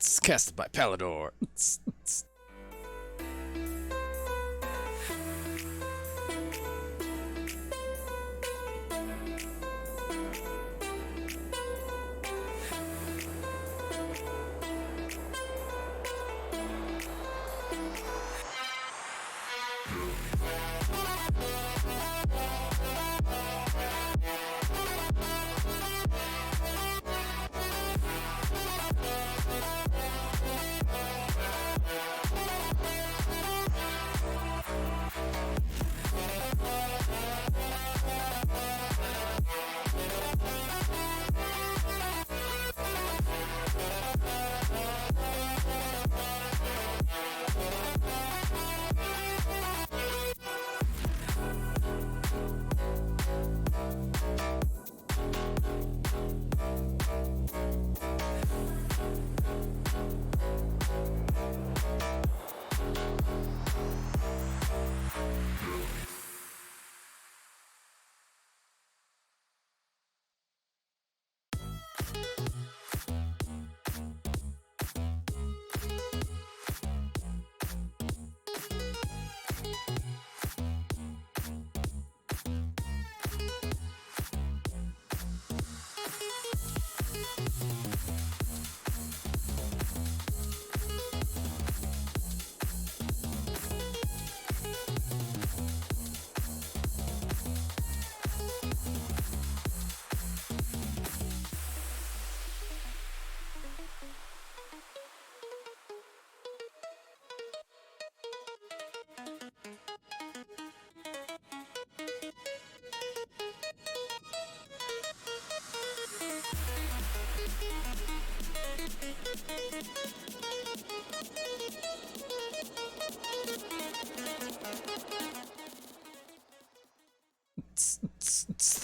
It's casted by Palidore. It's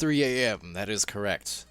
3 a.m. That is correct.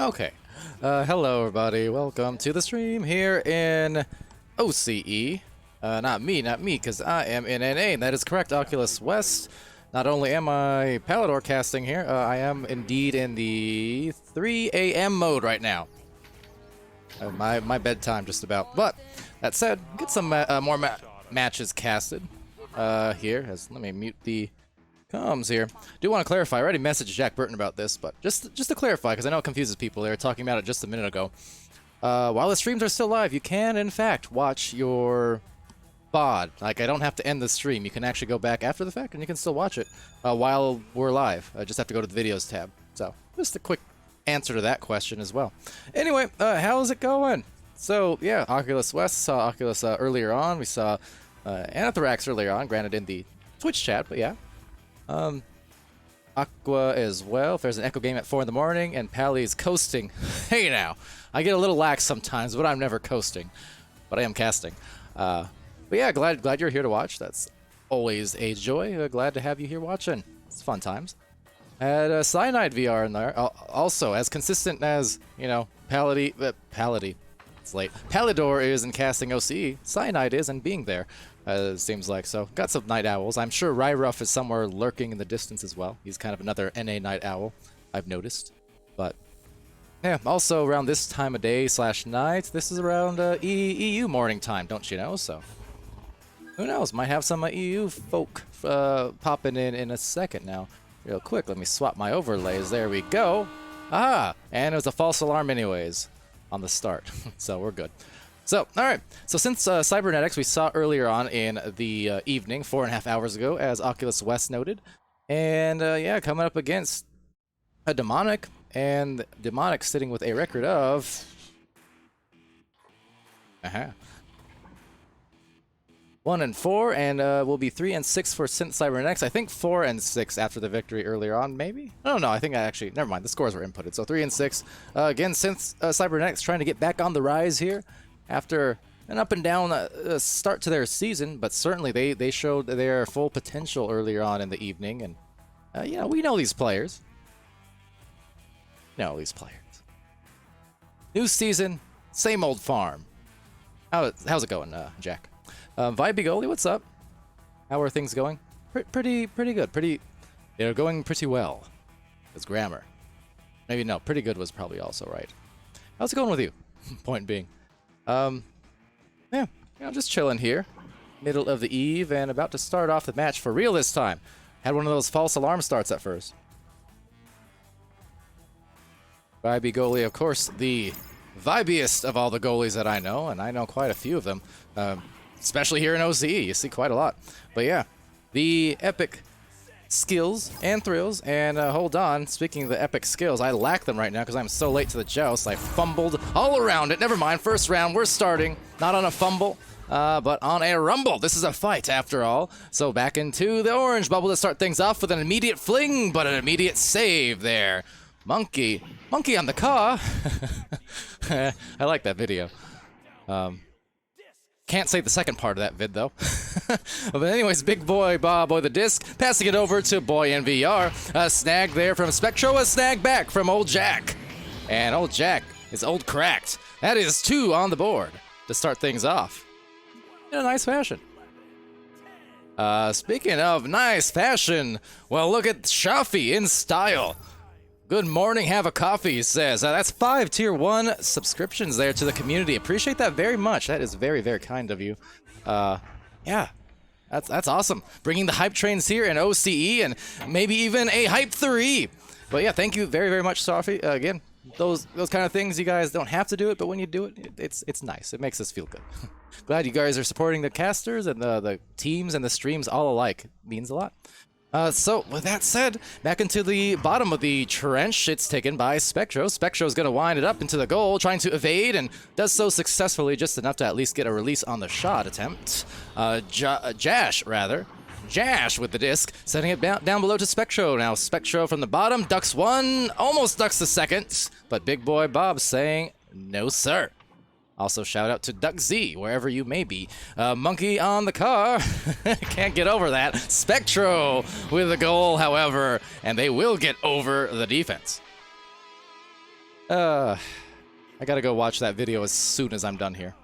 Okay. Hello, everybody. Welcome to the stream here in OCE. Not me, because I am in NA, and that is correct, Oculus West. Not only am I Palidore casting here, I am indeed in the 3 a.m. mode right now. My bedtime, just about. But, that said, get some more matches casted here. Let me mute the comms here. Do want to clarify, I already messaged Jack Burton about this, but just to clarify, because I know it confuses people. They were talking about it just a minute ago. While the streams are still live, you can, in fact, watch your VOD. Like, I don't have to end the stream. You can actually go back after the fact, and you can still watch it while we're live. I just have to go to the videos tab. So, just a quick answer to that question as well. Anyway, how's it going? So, yeah, Oculus West saw Oculus earlier on. We saw Anthrax earlier on, granted in the Twitch chat, but yeah. Aqua as well. If there's an echo game at 4 in the morning, and Pally's coasting. Hey now, I get a little lax sometimes, but I'm never coasting. But I am casting. But yeah, glad you're here to watch. That's always a joy. Glad to have you here watching. It's fun times. Had Cyanide VR in there. Also, as consistent as, you know, it's late. Palidore is in casting OCE. Cyanide is in being there. It seems like. So, got some night owls. I'm sure Ryruff is somewhere lurking in the distance as well. He's kind of another NA night owl, I've noticed. But, yeah, also around this time of day / night, this is around EU morning time, don't you know? So, who knows? Might have some EU folk popping in a second now. Real quick, let me swap my overlays. There we go. Ah, and it was a false alarm anyways on the start. So, we're good. So, alright, so since Cybernetics we saw earlier on in the evening, 4.5 hours ago, as Oculus West noted, and yeah, coming up against a Demonic, and Demonic sitting with a record of 1-4, and will be 3-6 for SYNTH Cybernetics. I think 4-6 after the victory earlier on, maybe? I don't know, I think I actually, never mind, the scores were inputted, so 3-6. Again, SYNTH Cybernetics trying to get back on the rise here, after an up and down start to their season, but certainly they showed their full potential earlier on in the evening, and you know, we know these players. New season, same old farm. How's it going, Jack? Vibe Goalie, what's up? How are things going? Pretty good. They're going pretty well. It's grammar. Maybe no, pretty good was probably also right. How's it going with you? Point being. Yeah, you know, just chilling here. Middle of the eve and about to start off the match for real this time. Had one of those false alarm starts at first. Vibe goalie, of course, the vibiest of all the goalies that I know, and I know quite a few of them, especially here in OCE. You see quite a lot. But yeah, the epic skills and thrills, and hold on, speaking of the epic skills, I lack them right now because I'm so late to the joust. I fumbled all around it. Never mind, first round, we're starting, not on a fumble, but on a rumble. This is a fight after all. So back into the orange bubble to start things off with an immediate fling, but an immediate save there. Monkey on the car. I like that video. Can't say the second part of that vid, though. But anyways, big boy, boy the disc, passing it over to boy in VR. A snag there from Spectro, a snag back from old Jack. And old Jack is old cracked. That is 2 on the board to start things off in a nice fashion. Speaking of nice fashion, well, look at Shafi in style. Good morning, have a coffee, he says. That's 5 tier 1 subscriptions there to the community. Appreciate that very much. That is very, very kind of you. Yeah, that's awesome. Bringing the hype trains here in OCE and maybe even a hype 3. But yeah, thank you very, very much, Sophie. Again, those kind of things, you guys don't have to do it, but when you do it, it's nice. It makes us feel good. Glad you guys are supporting the casters and the teams and the streams all alike. It means a lot. So, with that said, back into the bottom of the trench, it's taken by Spectro. Spectro's gonna wind it up into the goal, trying to evade, and does so successfully, just enough to at least get a release on the shot attempt. Jash with the disc, setting it down below to Spectro. Now, Spectro from the bottom, ducks one, almost ducks the second, but Big Boy Bob saying, no sir. Also, shout out to Duck Z, wherever you may be. Monkey on the car. Can't get over that. Spectro with the goal, however, and they will get over the defense. I gotta go watch that video as soon as I'm done here.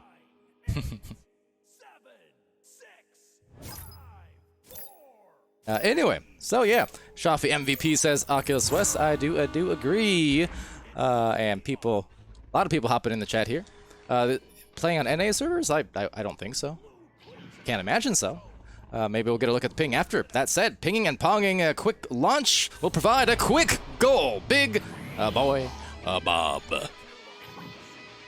Anyway, so yeah, Shafi MVP says Oculus West. I do agree. And a lot of people hopping in the chat here. Playing on NA servers? I don't think so. Can't imagine so. Maybe we'll get a look at the ping after. That said, pinging and ponging a quick launch will provide a quick goal. Big boy Bob.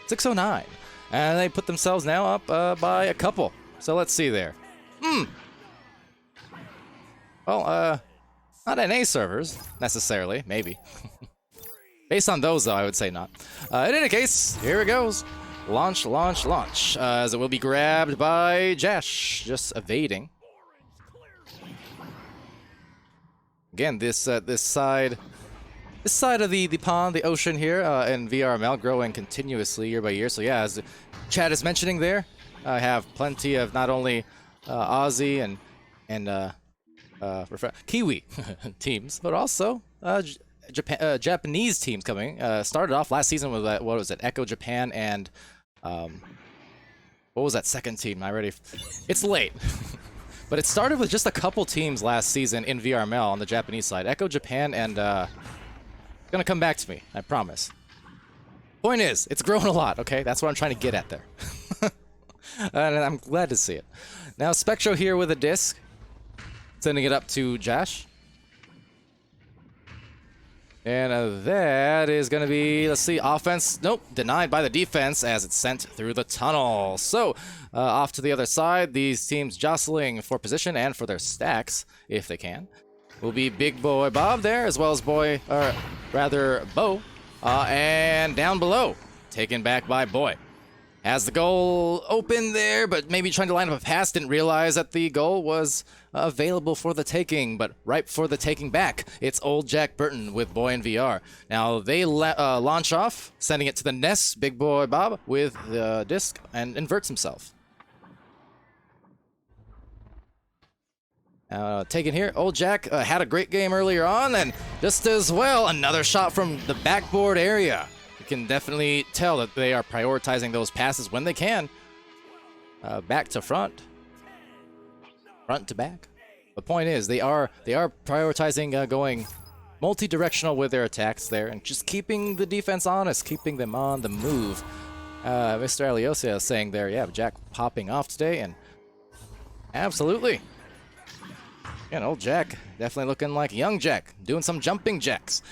609. And they put themselves now up by a couple. So let's see there. Well, not NA servers, necessarily. Maybe. Based on those, though, I would say not. In any case, here it goes. Launch, launch, launch. As it will be grabbed by Jash, just evading. Again, this side of the pond, the ocean here, in VRML growing continuously year by year. So yeah, as Chad is mentioning there, I have plenty of not only Aussie and Kiwi teams, but also Japanese teams coming. Started off last season with what was it, Echo Japan and what was that second team? It's late. But it started with just a couple teams last season in VRML on the Japanese side. Echo Japan and gonna come back to me, I promise. Point is, it's grown a lot, okay? That's what I'm trying to get at there. And I'm glad to see it. Now Spectro here with a disc. Sending it up to Jash. And that is going to be, let's see, offense. Nope, denied by the defense as it's sent through the tunnel. So, off to the other side, these teams jostling for position and for their stacks, if they can. Will be Big Boy Bob there, as well as Bo. And down below, taken back by Boy. Has the goal open there, but maybe trying to line up a pass, didn't realize that the goal was available for the taking, but ripe for the taking back. It's old Jack Burton with Boy in VR. Now they launch off, sending it to the nest. Big Boy Bob with the disc and inverts himself. Taken here, old Jack had a great game earlier on, and just as well, another shot from the backboard area. You can definitely tell that they are prioritizing those passes when they can. Back to front. Front to back. The point is, they are prioritizing going multi-directional with their attacks there and just keeping the defense honest, keeping them on the move. Mr. Aliosia is saying there, yeah, Jack popping off today, and absolutely. And old Jack definitely looking like young Jack, doing some jumping jacks.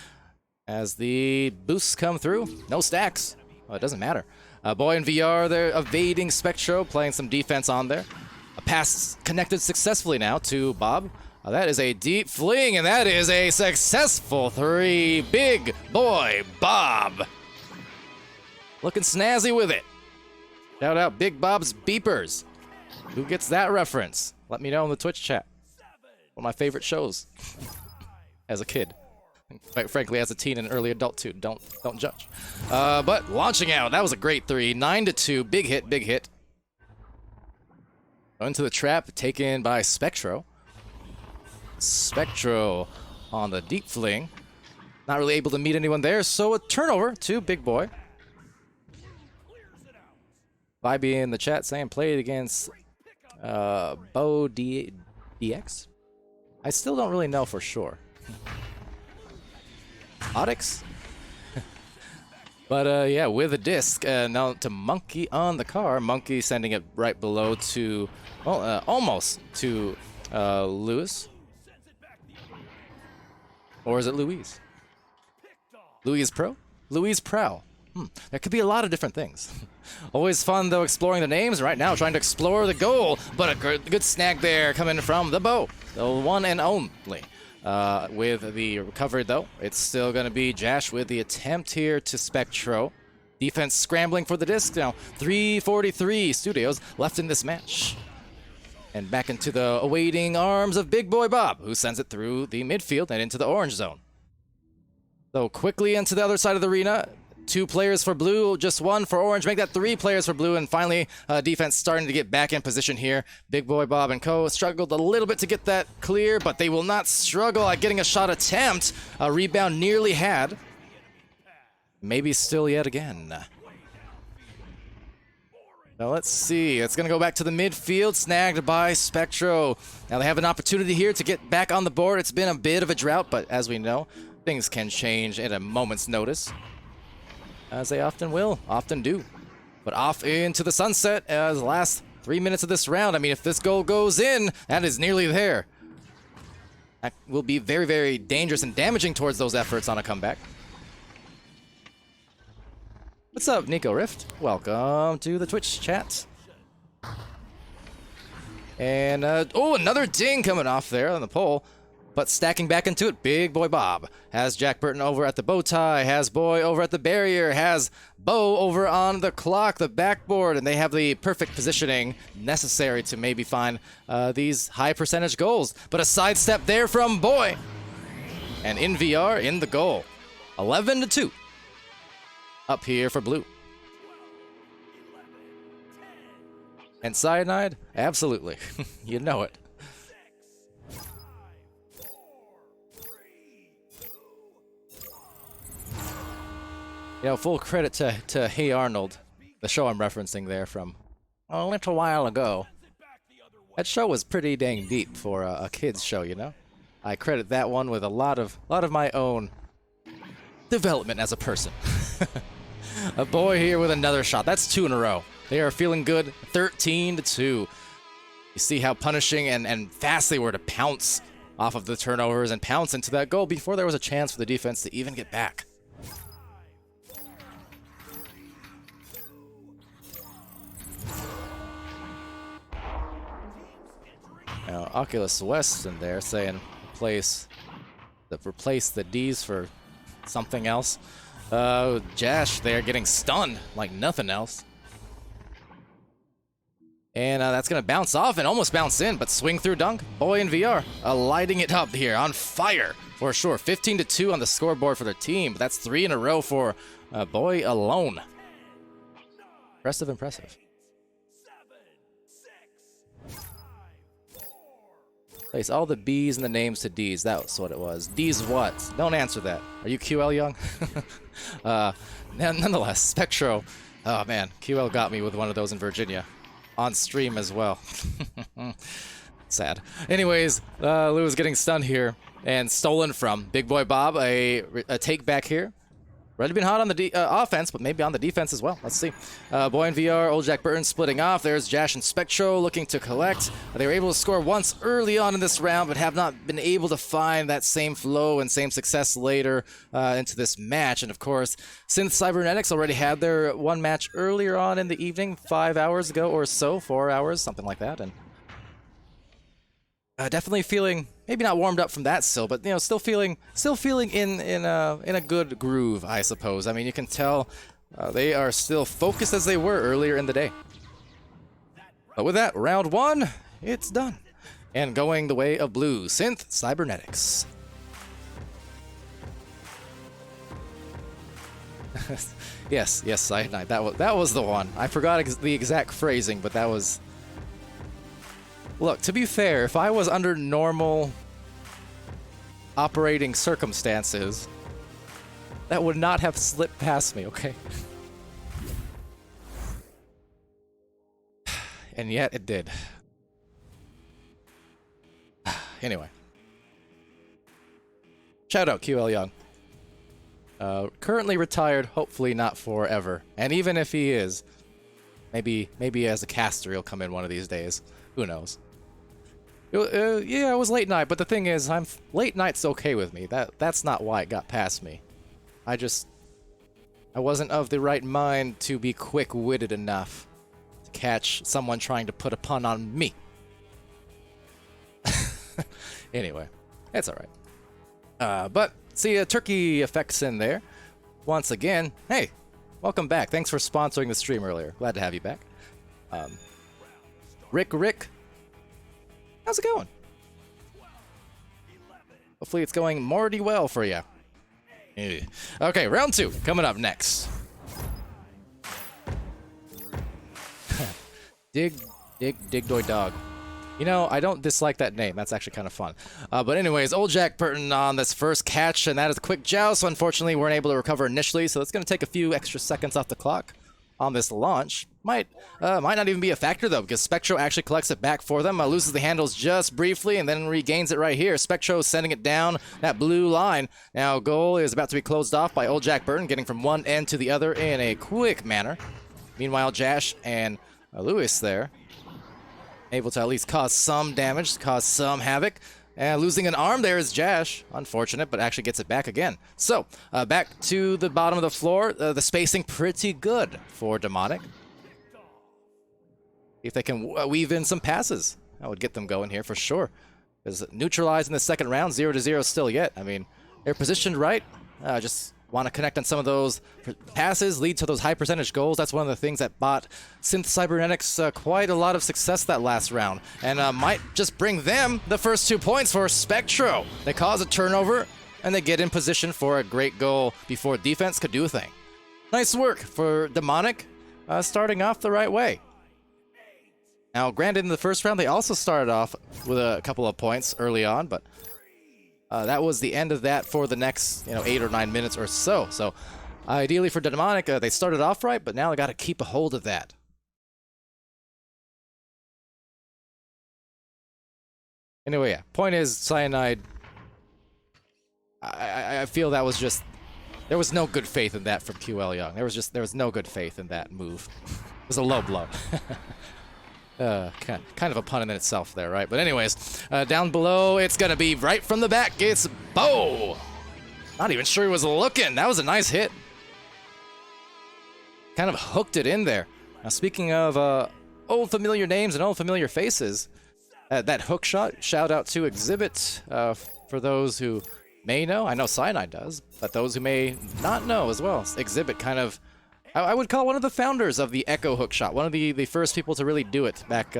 As the boosts come through, no stacks. Well, it doesn't matter. Boy in VR, they're evading Spectro, playing some defense on there. A pass connected successfully now to Bob. That is a deep fling, and that is a successful 3. Big Boy Bob. Looking snazzy with it. Shout out Big Bob's Beepers. Who gets that reference? Let me know in the Twitch chat. One of my favorite shows as a kid. Quite frankly, as a teen and early adult too. Don't judge. But launching out, that was a great 3. 9-2, big hit, big hit. Into the trap, taken by Spectro. Spectro on the deep fling. Not really able to meet anyone there, so a turnover to Big Boy. Vibe in the chat saying played against Bo DX. I still don't really know for sure. Onyx? But yeah, with a disc, now to Monkey on the car. Monkey sending it right below to, well, almost to Lewis. Or is it Louise? Louise Pro? Louise Prowl. There could be a lot of different things. Always fun, though, exploring the names. Right now, trying to explore the goal. But a good snag there coming from the Bo. The one and only. With the recovery, though, it's still going to be Jash with the attempt here to Spectro. Defense scrambling for the disc now. 3:43 Studios left in this match. And back into the awaiting arms of Big Boy Bob, who sends it through the midfield and into the orange zone. So quickly into the other side of the arena. 2 players for blue, just 1 for orange. Make that 3 players for blue. And finally, defense starting to get back in position here. Big Boy Bob and co. struggled a little bit to get that clear, but they will not struggle at getting a shot attempt. A rebound nearly had. Maybe still yet again. Now let's see. It's going to go back to the midfield, snagged by Spectro. Now they have an opportunity here to get back on the board. It's been a bit of a drought, but as we know, things can change at a moment's notice. As they often will, often do. But off into the sunset as the last 3 minutes of this round. I mean, if this goal goes in, that is nearly there. That will be very, very dangerous and damaging towards those efforts on a comeback. What's up, Nico Rift? Welcome to the Twitch chat. And, oh, another ding coming off there on the pole. But stacking back into it, Big Boy Bob has Jack Burton over at the bow tie, has Boy over at the barrier, has Bo over on the clock, the backboard, and they have the perfect positioning necessary to maybe find these high percentage goals. But a sidestep there from Boy. And in VR, in the goal. 11-2. Up here for blue. And Cyanide? Absolutely. You know it. You know, full credit to Hey Arnold, the show I'm referencing there from a little while ago. That show was pretty dang deep for a kid's show, you know? I credit that one with a lot of my own development as a person. A Boy here with another shot. That's 2 in a row. They are feeling good. 13-2. You see how punishing and fast they were to pounce off of the turnovers and pounce into that goal before there was a chance for the defense to even get back. Now, Oculus West in there saying replace the D's for something else. Jash there getting stunned like nothing else. And that's going to bounce off and almost bounce in, but swing through dunk. Boy in VR, lighting it up here, on fire for sure. 15-2 on the scoreboard for their team, but that's 3 in a row for Boy alone. Impressive, impressive. Place all the B's and the names to D's. That's what it was. D's what? Don't answer that. Are you QL young? Nonetheless, Spectro. Oh man, QL got me with one of those in Virginia. On stream as well. Sad. Anyways, Lou is getting stunned here and stolen from Big Boy Bob. A take back here. Already been hot on the offense, but maybe on the defense as well. Let's see. Boy in VR, Old Jack Burton splitting off. There's Jash and Spectro looking to collect. They were able to score once early on in this round, but have not been able to find that same flow and same success later into this match. And of course, SYNTH Cybernetics already had their one match earlier on in the evening, 5 hours ago or so, 4 hours, something like that. And definitely feeling maybe not warmed up from that still, but you know, still feeling in a good groove, I suppose. I mean, you can tell they are still focused as they were earlier in the day. But with that, round 1, it's done, and going the way of blue, SYNTH Cybernetics. yes, Cyanide. That was the one. I forgot the exact phrasing, but that was. Look, to be fair, if I was under normal operating circumstances, that would not have slipped past me, okay? And yet it did. Anyway. Shout out QL Young. Currently retired, hopefully not forever. And even if he is, maybe as a caster he'll come in one of these days. Who knows? Yeah, it was late night, but the thing is, late night's okay with me. That's not why it got past me. I wasn't of the right mind to be quick-witted enough to catch someone trying to put a pun on me. Anyway, it's alright. But, see, turkey effects in there. Once again, hey, welcome back. Thanks for sponsoring the stream earlier. Glad to have you back. Rick. How's it going? Hopefully it's going mighty well for you. Okay, round 2 coming up next. Dig doy dog. You know, I don't dislike that name. That's actually kind of fun. But anyways, Old Jack Burton on this first catch, and that is a quick joust. Unfortunately, weren't able to recover initially, so it's going to take a few extra seconds off the clock on this launch. Might not even be a factor, though, because Spectro actually collects it back for them. Loses the handles just briefly, and then regains it right here. Spectro sending it down that blue line. Now, goal is about to be closed off by Old Jack Burton, getting from one end to the other in a quick manner. Meanwhile, Jash and Lewis there, able to at least cause some damage, cause some havoc. And losing an arm there is Jash. Unfortunate, but actually gets it back again. So, back to the bottom of the floor. The spacing pretty good for Demonic. If they can weave in some passes, that would get them going here for sure. Because neutralized in the second round, 0-0 still yet. I mean, they're positioned right. Just want to connect on some of those passes, lead to those high percentage goals. That's one of the things that bought SYNTH Cybernetics quite a lot of success that last round, and might just bring them the first 2 points for Spectro. They cause a turnover, and they get in position for a great goal before defense could do a thing. Nice work for Demonic, starting off the right way. Now, granted, in the first round, they also started off with a couple of points early on, but that was the end of that for the next, 8 or 9 minutes or so. So, ideally for Demonic, they started off right, but now they got to keep a hold of that. Anyway, yeah. Point is, Cyanide. I feel that was just, there was no good faith in that from QL Young. There was no good faith in that move. It was a low blow. Kind of a pun in itself there, right? But anyways, down below, it's going to be right from the back. It's Bo. Not even sure he was looking. That was a nice hit. Kind of hooked it in there. Now, speaking of old familiar names and old familiar faces, that hook shot, shout out to Exhibit for those who may know. I know Cyanide does, but those who may not know as well. Exhibit kind of, I would call one of the founders of the Echo hookshot, one of the first people to really do it back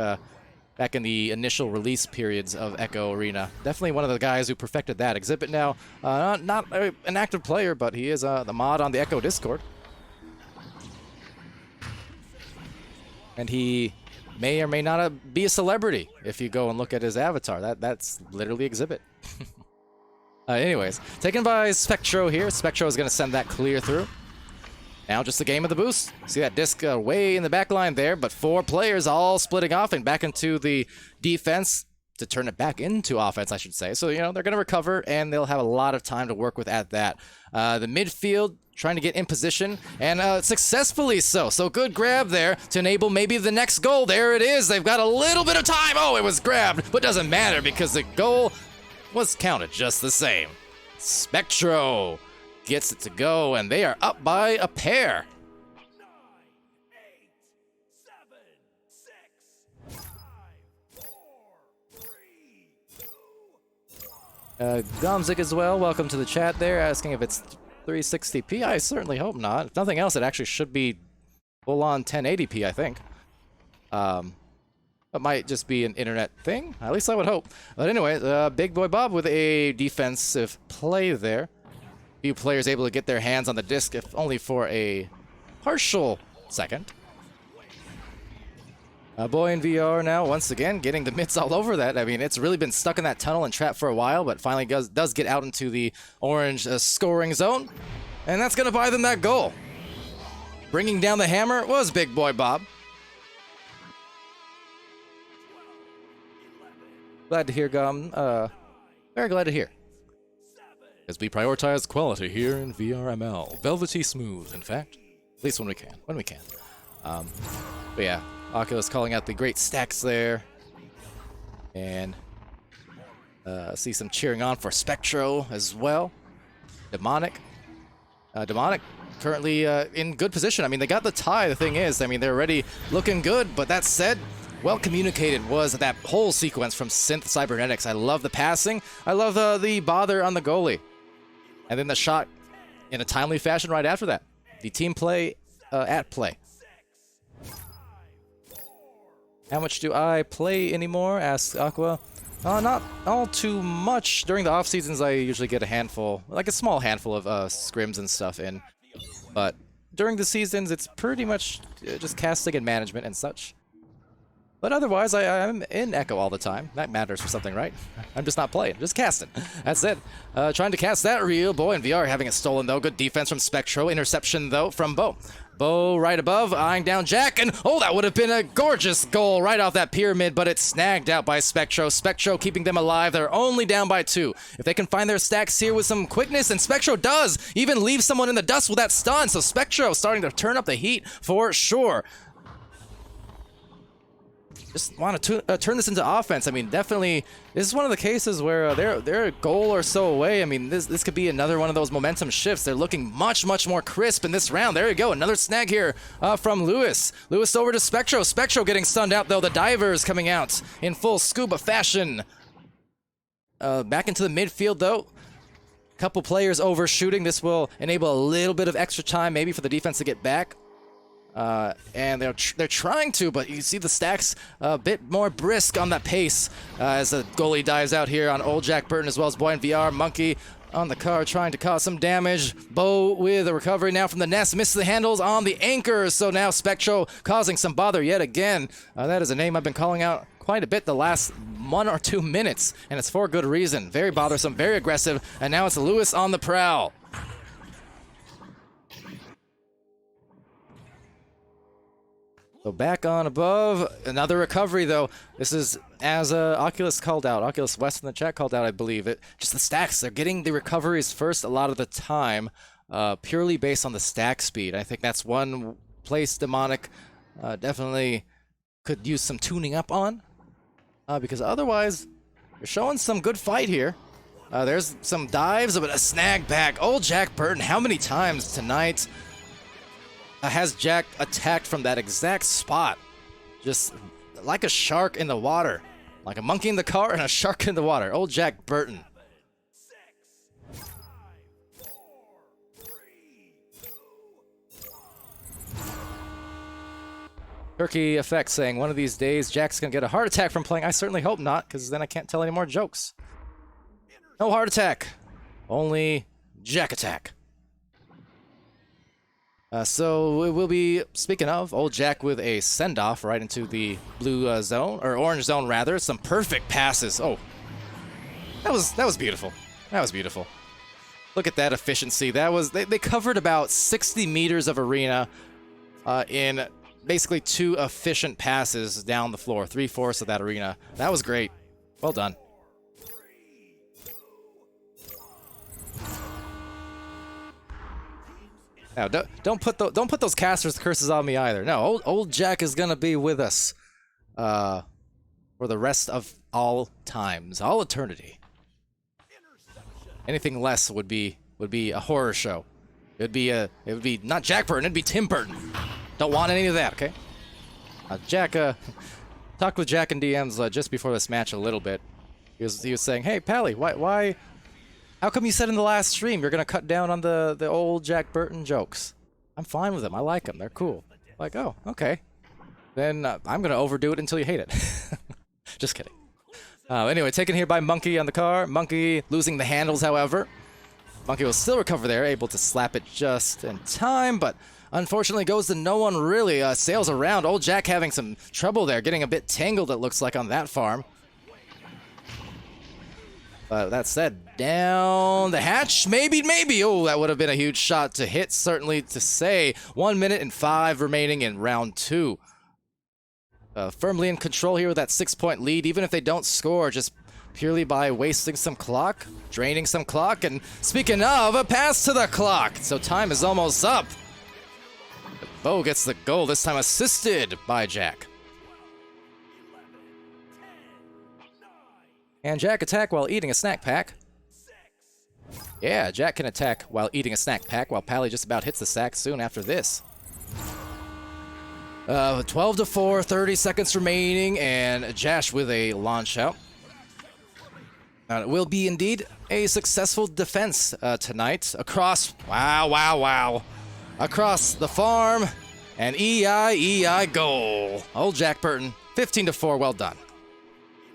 in the initial release periods of Echo Arena. Definitely one of the guys who perfected that. Exhibit now, not an active player, but he is the mod on the Echo Discord. And he may or may not be a celebrity if you go and look at his avatar. That's literally Exhibit. Anyways, taken by Spectro here. Spectro is going to send that clear through. Now just a game of the boost. See that disc way in the back line there, but 4 players all splitting off and back into the defense to turn it back into offense, I should say. So, they're going to recover, and they'll have a lot of time to work with at that. The midfield trying to get in position, and successfully so. So good grab there to enable maybe the next goal. There it is. They've got a little bit of time. Oh, it was grabbed, but doesn't matter because the goal was counted just the same. Spectro gets it to go, and they are up by a pair. 9, 8, 7, 6, 5, 4, 3, 2, 1. Gomzik as well, welcome to the chat there, asking if it's 360p. I certainly hope not. If nothing else, it actually should be full-on 1080p, I think. It might just be an internet thing. At least I would hope. But anyway, Big Boy Bob with a defensive play there. Few players able to get their hands on the disc, if only for a partial second. Boy in VR now, once again, getting the mitts all over that. I mean, it's really been stuck in that tunnel and trapped for a while, but finally does get out into the orange scoring zone. And that's going to buy them that goal. Bringing down the hammer was Big Boy Bob. Glad to hear, Gum. Very glad to hear. As we prioritize quality here in VRML. Velvety smooth, in fact. At least when we can. But yeah, Oculus calling out the great stacks there. And see some cheering on for Spectro as well. Demonic. Demonic currently in good position. I mean, they got the tie. The thing is, I mean, they're already looking good. But that said, well communicated was that whole sequence from SYNTH Cybernetics. I love the passing. I love the bother on the goalie. And then the shot in a timely fashion right after that. The team play at play. How much do I play anymore? Asks Aqua. Not all too much. During the off seasons, I usually get a handful, like a small handful of scrims and stuff in. But during the seasons, it's pretty much just casting and management and such. But otherwise, I'm in Echo all the time. That matters for something, right? I'm just not playing, just casting. That's it. Trying to cast that real boy in VR, having it stolen though. Good defense from Spectro. Interception though from Bo. Bo right above, eyeing down Jack, and oh, that would have been a gorgeous goal right off that pyramid, but it's snagged out by Spectro. Spectro keeping them alive. They're only down by 2. If they can find their stacks here with some quickness, and Spectro does even leave someone in the dust with that stun, so Spectro starting to turn up the heat for sure. Just want to turn this into offense. I mean, definitely, this is one of the cases where they're a goal or so away. I mean, this could be another one of those momentum shifts. They're looking much more crisp in this round. There you go, another snag here from Lewis. Lewis over to Spectro. Spectro getting stunned out, though. The divers coming out in full scuba fashion. Back into the midfield, though. Couple players overshooting. This will enable a little bit of extra time, maybe, for the defense to get back. And they're trying to, but you see the stacks a bit more brisk on that pace as the goalie dives out here on old Jack Burton as well as Boy in VR. Monkey on the car trying to cause some damage. Bo with a recovery now from the nest, misses the handles on the anchors, so now Spectro causing some bother yet again. That is a name I've been calling out quite a bit the last 1 or 2 minutes, and it's for good reason. Very bothersome, very aggressive, and now it's Lewis on the prowl. So back on above, another recovery though. This is as Oculus called out, Oculus West in the chat called out, I believe it. Just the stacks, they're getting the recoveries first a lot of the time, purely based on the stack speed. I think that's one place Demonic definitely could use some tuning up on, because otherwise, you're showing some good fight here. There's some dives, but a snag back. Old Jack Burton, how many times tonight has Jack attacked from that exact spot? Just like a shark in the water. Like a monkey in the car and a shark in the water. Old Jack Burton. 6, 5, 4, 3, 2, 1. Turkey Effect saying, one of these days Jack's gonna get a heart attack from playing. I certainly hope not, because then I can't tell any more jokes. No heart attack. Only Jack attack. So it will be, speaking of, old Jack with a send-off right into the blue zone, or orange zone rather. Some perfect passes. Oh, that was beautiful. That was beautiful. Look at that efficiency. That was, they covered about 60 meters of arena in basically 2 efficient passes down the floor, 3/4 of that arena. That was great. Well done. Now, don't put those casters curses on me either. No, old Jack is gonna be with us for the rest of all times, all eternity. Anything less would be a horror show. It would be not Jack Burton, it'd be Tim Burton. Don't want any of that, okay? Jack talked with Jack in DMs just before this match a little bit. He was saying, "Hey, Pally, why? How come you said in the last stream you're gonna cut down on the old Jack Burton jokes?" I'm fine with them. I like them. They're cool. Like, oh, okay. Then I'm gonna overdo it until you hate it. Just kidding. Anyway, taken here by Monkey on the car. Monkey losing the handles, however. Monkey will still recover there, able to slap it just in time, but unfortunately goes to no one really. Sails around. Old Jack having some trouble there, getting a bit tangled, it looks like, on that farm. That said, down the hatch, maybe. Oh, that would have been a huge shot to hit, certainly to say. 1 minute and 5 remaining in round 2. Firmly in control here with that 6-point lead, even if they don't score, just purely by wasting some clock, draining some clock, and speaking of, a pass to the clock. So time is almost up. Bo gets the goal, this time assisted by Jack. And Jack attack while eating a snack pack. Yeah, Jack can attack while eating a snack pack, while Pally just about hits the sack soon after this. 12-4, 30 seconds remaining, and Jash with a launch out. It will be indeed a successful defense tonight across, wow, across the farm, and EI goal. Old Jack Burton, 15-4, well done.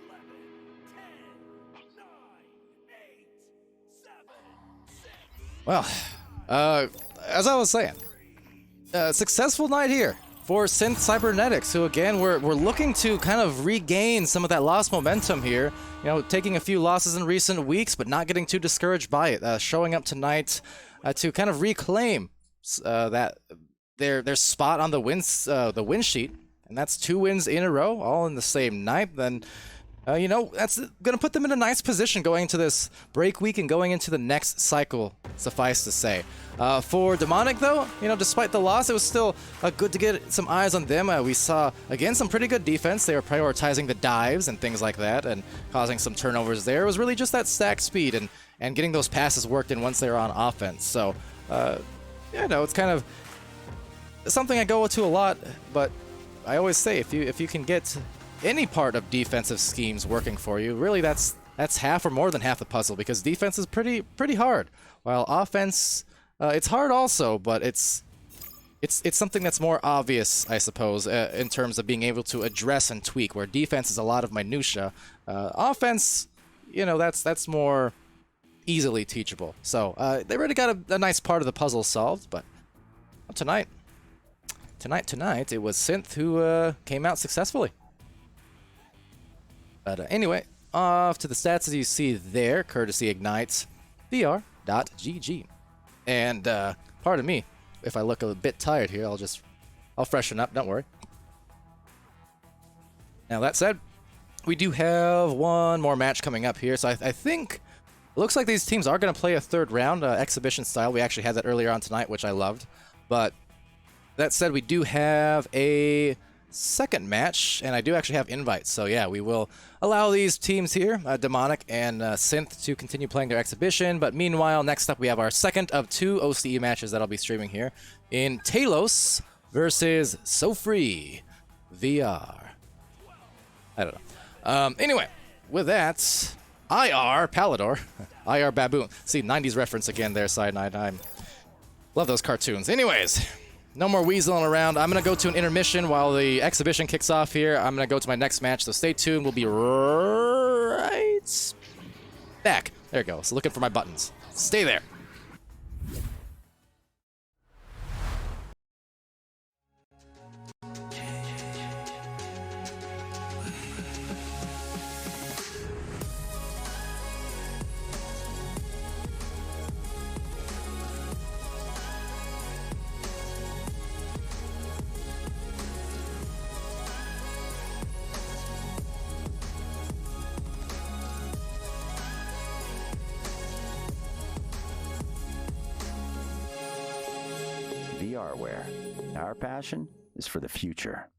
11, 10, 9, 8, 7, 6. Well, as I was saying, successful night here. for SYNTH Cybernetics, who again we're looking to kind of regain some of that lost momentum here. You know, taking a few losses in recent weeks, but not getting too discouraged by it. Showing up tonight to kind of reclaim that their spot on the win sheet, and that's 2 wins in a row, all in the same night. Then you know, that's going to put them in a nice position going into this break week and going into the next cycle, suffice to say. For Demonic, though, you know, despite the loss, it was still good to get some eyes on them. We saw, again, some pretty good defense. They were prioritizing the dives and things like that and causing some turnovers there. It was really just that stack speed and getting those passes worked in once they were on offense. So, you know, it's kind of something I go to a lot, but I always say if you can get any part of defensive schemes working for you, really that's half or more than half the puzzle, because defense is pretty hard, while offense it's hard also, but it's something that's more obvious, I suppose, in terms of being able to address and tweak, where defense is a lot of minutia. Offense, you know, that's more easily teachable. So they already got a nice part of the puzzle solved, but tonight it was SYNTH who came out successfully. But anyway, off to the stats as you see there, courtesy Ignite VR.gg. And pardon me if I look a bit tired here. I'll freshen up. Don't worry. Now that said, we do have one more match coming up here. So I think it looks like these teams are going to play a third round, exhibition style. We actually had that earlier on tonight, which I loved. But that said, we do have a second match, and I do actually have invites. So yeah, we will allow these teams here, Demonic and SYNTH, to continue playing their exhibition. But meanwhile, next up we have our second of 2 OCE matches that I'll be streaming here in Talos versus SoFreeVR. I don't know. Anyway, with that, IR Palidore, IR Baboon. See, 90s reference again there, side night. I love those cartoons. Anyways, no more weaseling around. I'm going to go to an intermission while the exhibition kicks off here. I'm going to go to my next match, so stay tuned. We'll be right back. There you go. So looking for my buttons. Stay there. VRware. Our passion is for the future.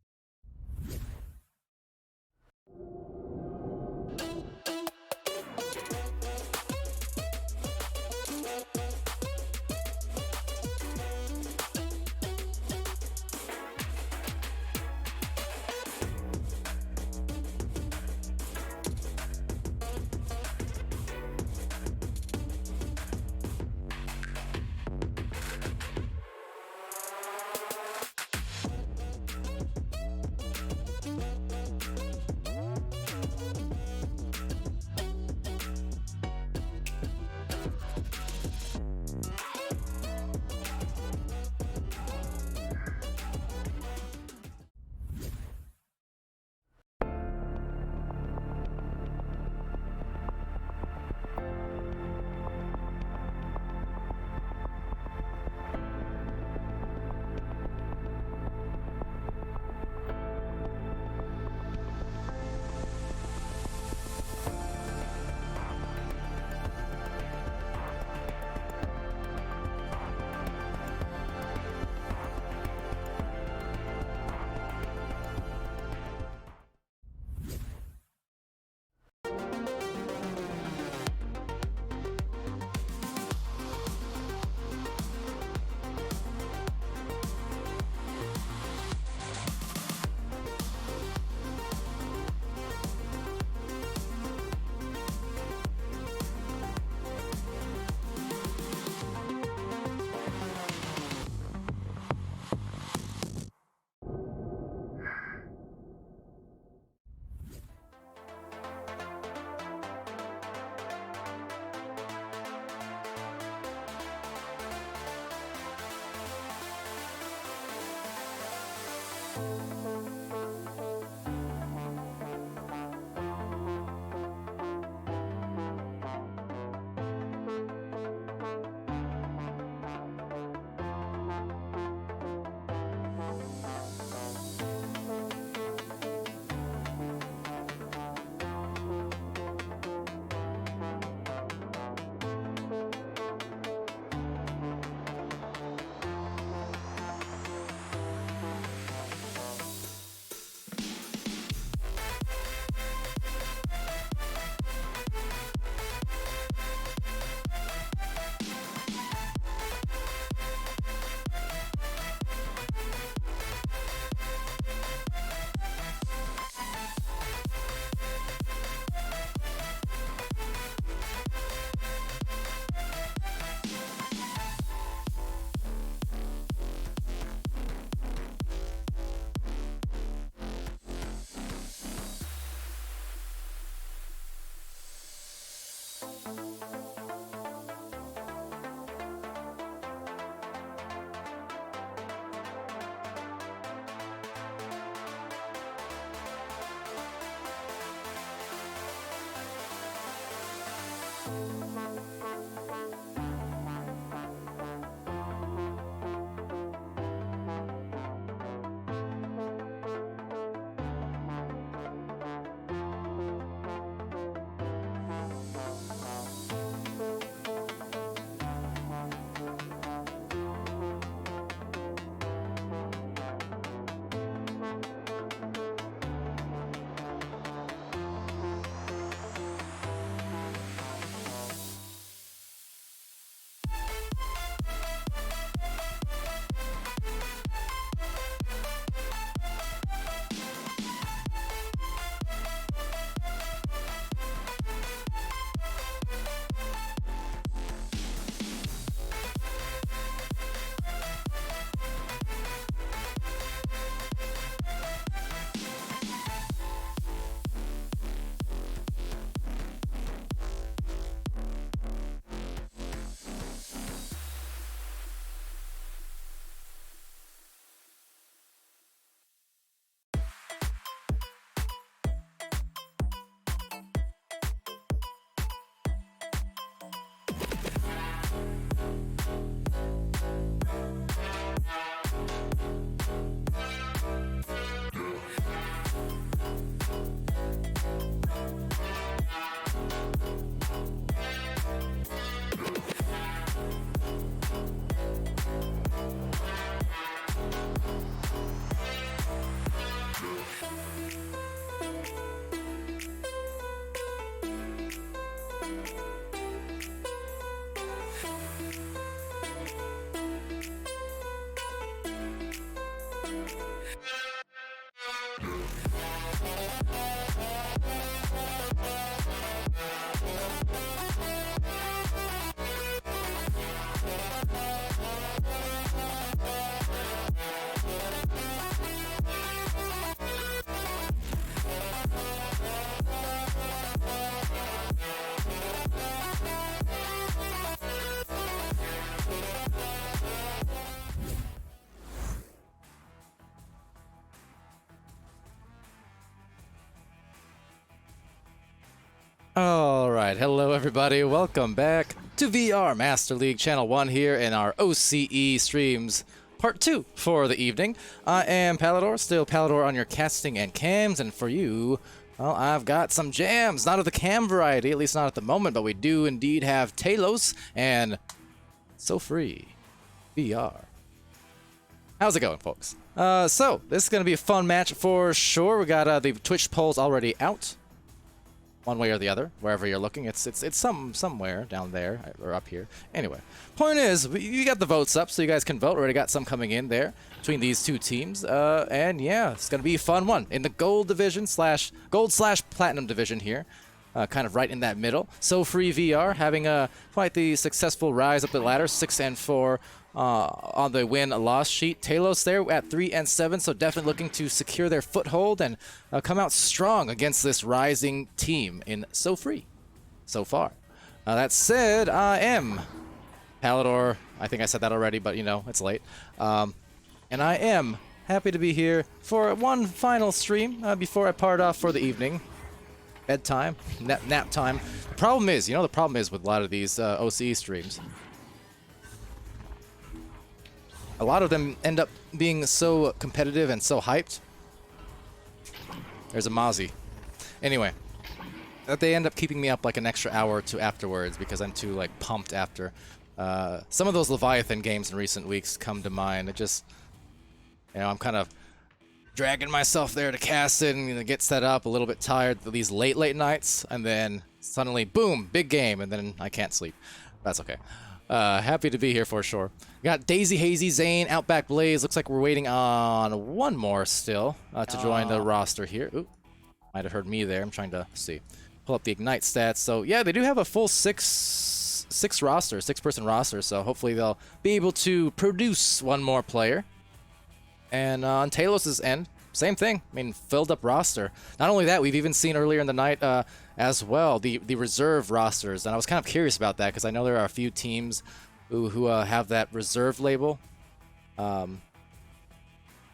All right, hello everybody. Welcome back to VR Master League Channel 1 here in our OCE streams part 2 for the evening. I am Palidore, still Palidore on your casting and cams, and for you, well, I've got some jams. Not of the cam variety, at least not at the moment, but we do indeed have Talos and SoFreeVR. How's it going, folks? So, this is going to be a fun match for sure. We got the Twitch polls already out. One way or the other, wherever you're looking, it's somewhere down there or up here. Anyway, point is, you got the votes up, so you guys can vote. Already got some coming in there between these two teams, and yeah, it's gonna be a fun one in the gold division / platinum division here, kind of right in that middle. SoFreeVR having quite the successful rise up the ladder, 6-4. On the win-loss sheet. Talos there at 3-7, so definitely looking to secure their foothold and come out strong against this rising team in SoFree so far. That said, I am Palidore. I think I said that already, but you know, it's late. And I am Happy to be here for one final stream before I part off for the evening. Bedtime, nap time. The problem is, the problem is with a lot of these OCE streams. A lot of them end up being so competitive and so hyped. There's a Mozzie. Anyway, that they end up keeping me up like an extra hour or two afterwards because I'm too like pumped after. Some of those Leviathan games in recent weeks come to mind. It just, I'm kind of dragging myself there to cast it and get set up, a little bit tired these late nights, and then suddenly, boom, big game, and then I can't sleep. That's okay. Happy to be here for sure. Got Daisy, Hazy, Zane, Outback Blaze. Looks like we're waiting on one more still to join the roster here. Ooh, might have heard me there. I'm trying to see. Pull up the Ignite stats. So yeah, they do have a full six-person roster. So hopefully they'll be able to produce one more player. And on Talos' end, same thing. I mean, filled up roster. Not only that, we've even seen earlier in the night as well the reserve rosters, and I was kind of curious about that because I know there are a few teams who have that reserve label.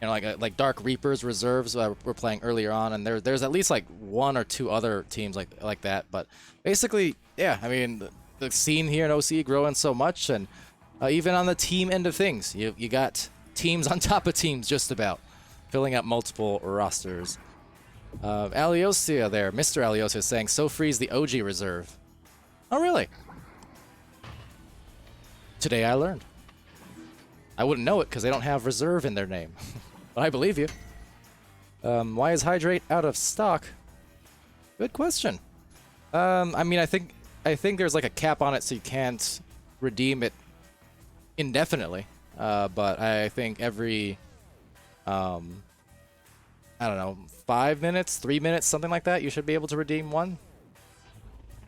Like Dark Reapers reserves we're playing earlier on, and there's at least like one or two other teams like that. But basically, yeah, I mean the scene here in OC growing so much, and even on the team end of things, you got teams on top of teams just about, filling up multiple rosters. Aliosia there, Mr. Aliosia is saying SoFree's the OG reserve. Oh, really? Today I learned. I wouldn't know it because they don't have reserve in their name. But I believe you. Why is Hydrate out of stock? Good question. I mean, I think there's like a cap on it so you can't redeem it indefinitely. But I think every, I don't know, 5 minutes, 3 minutes, something like that, you should be able to redeem one.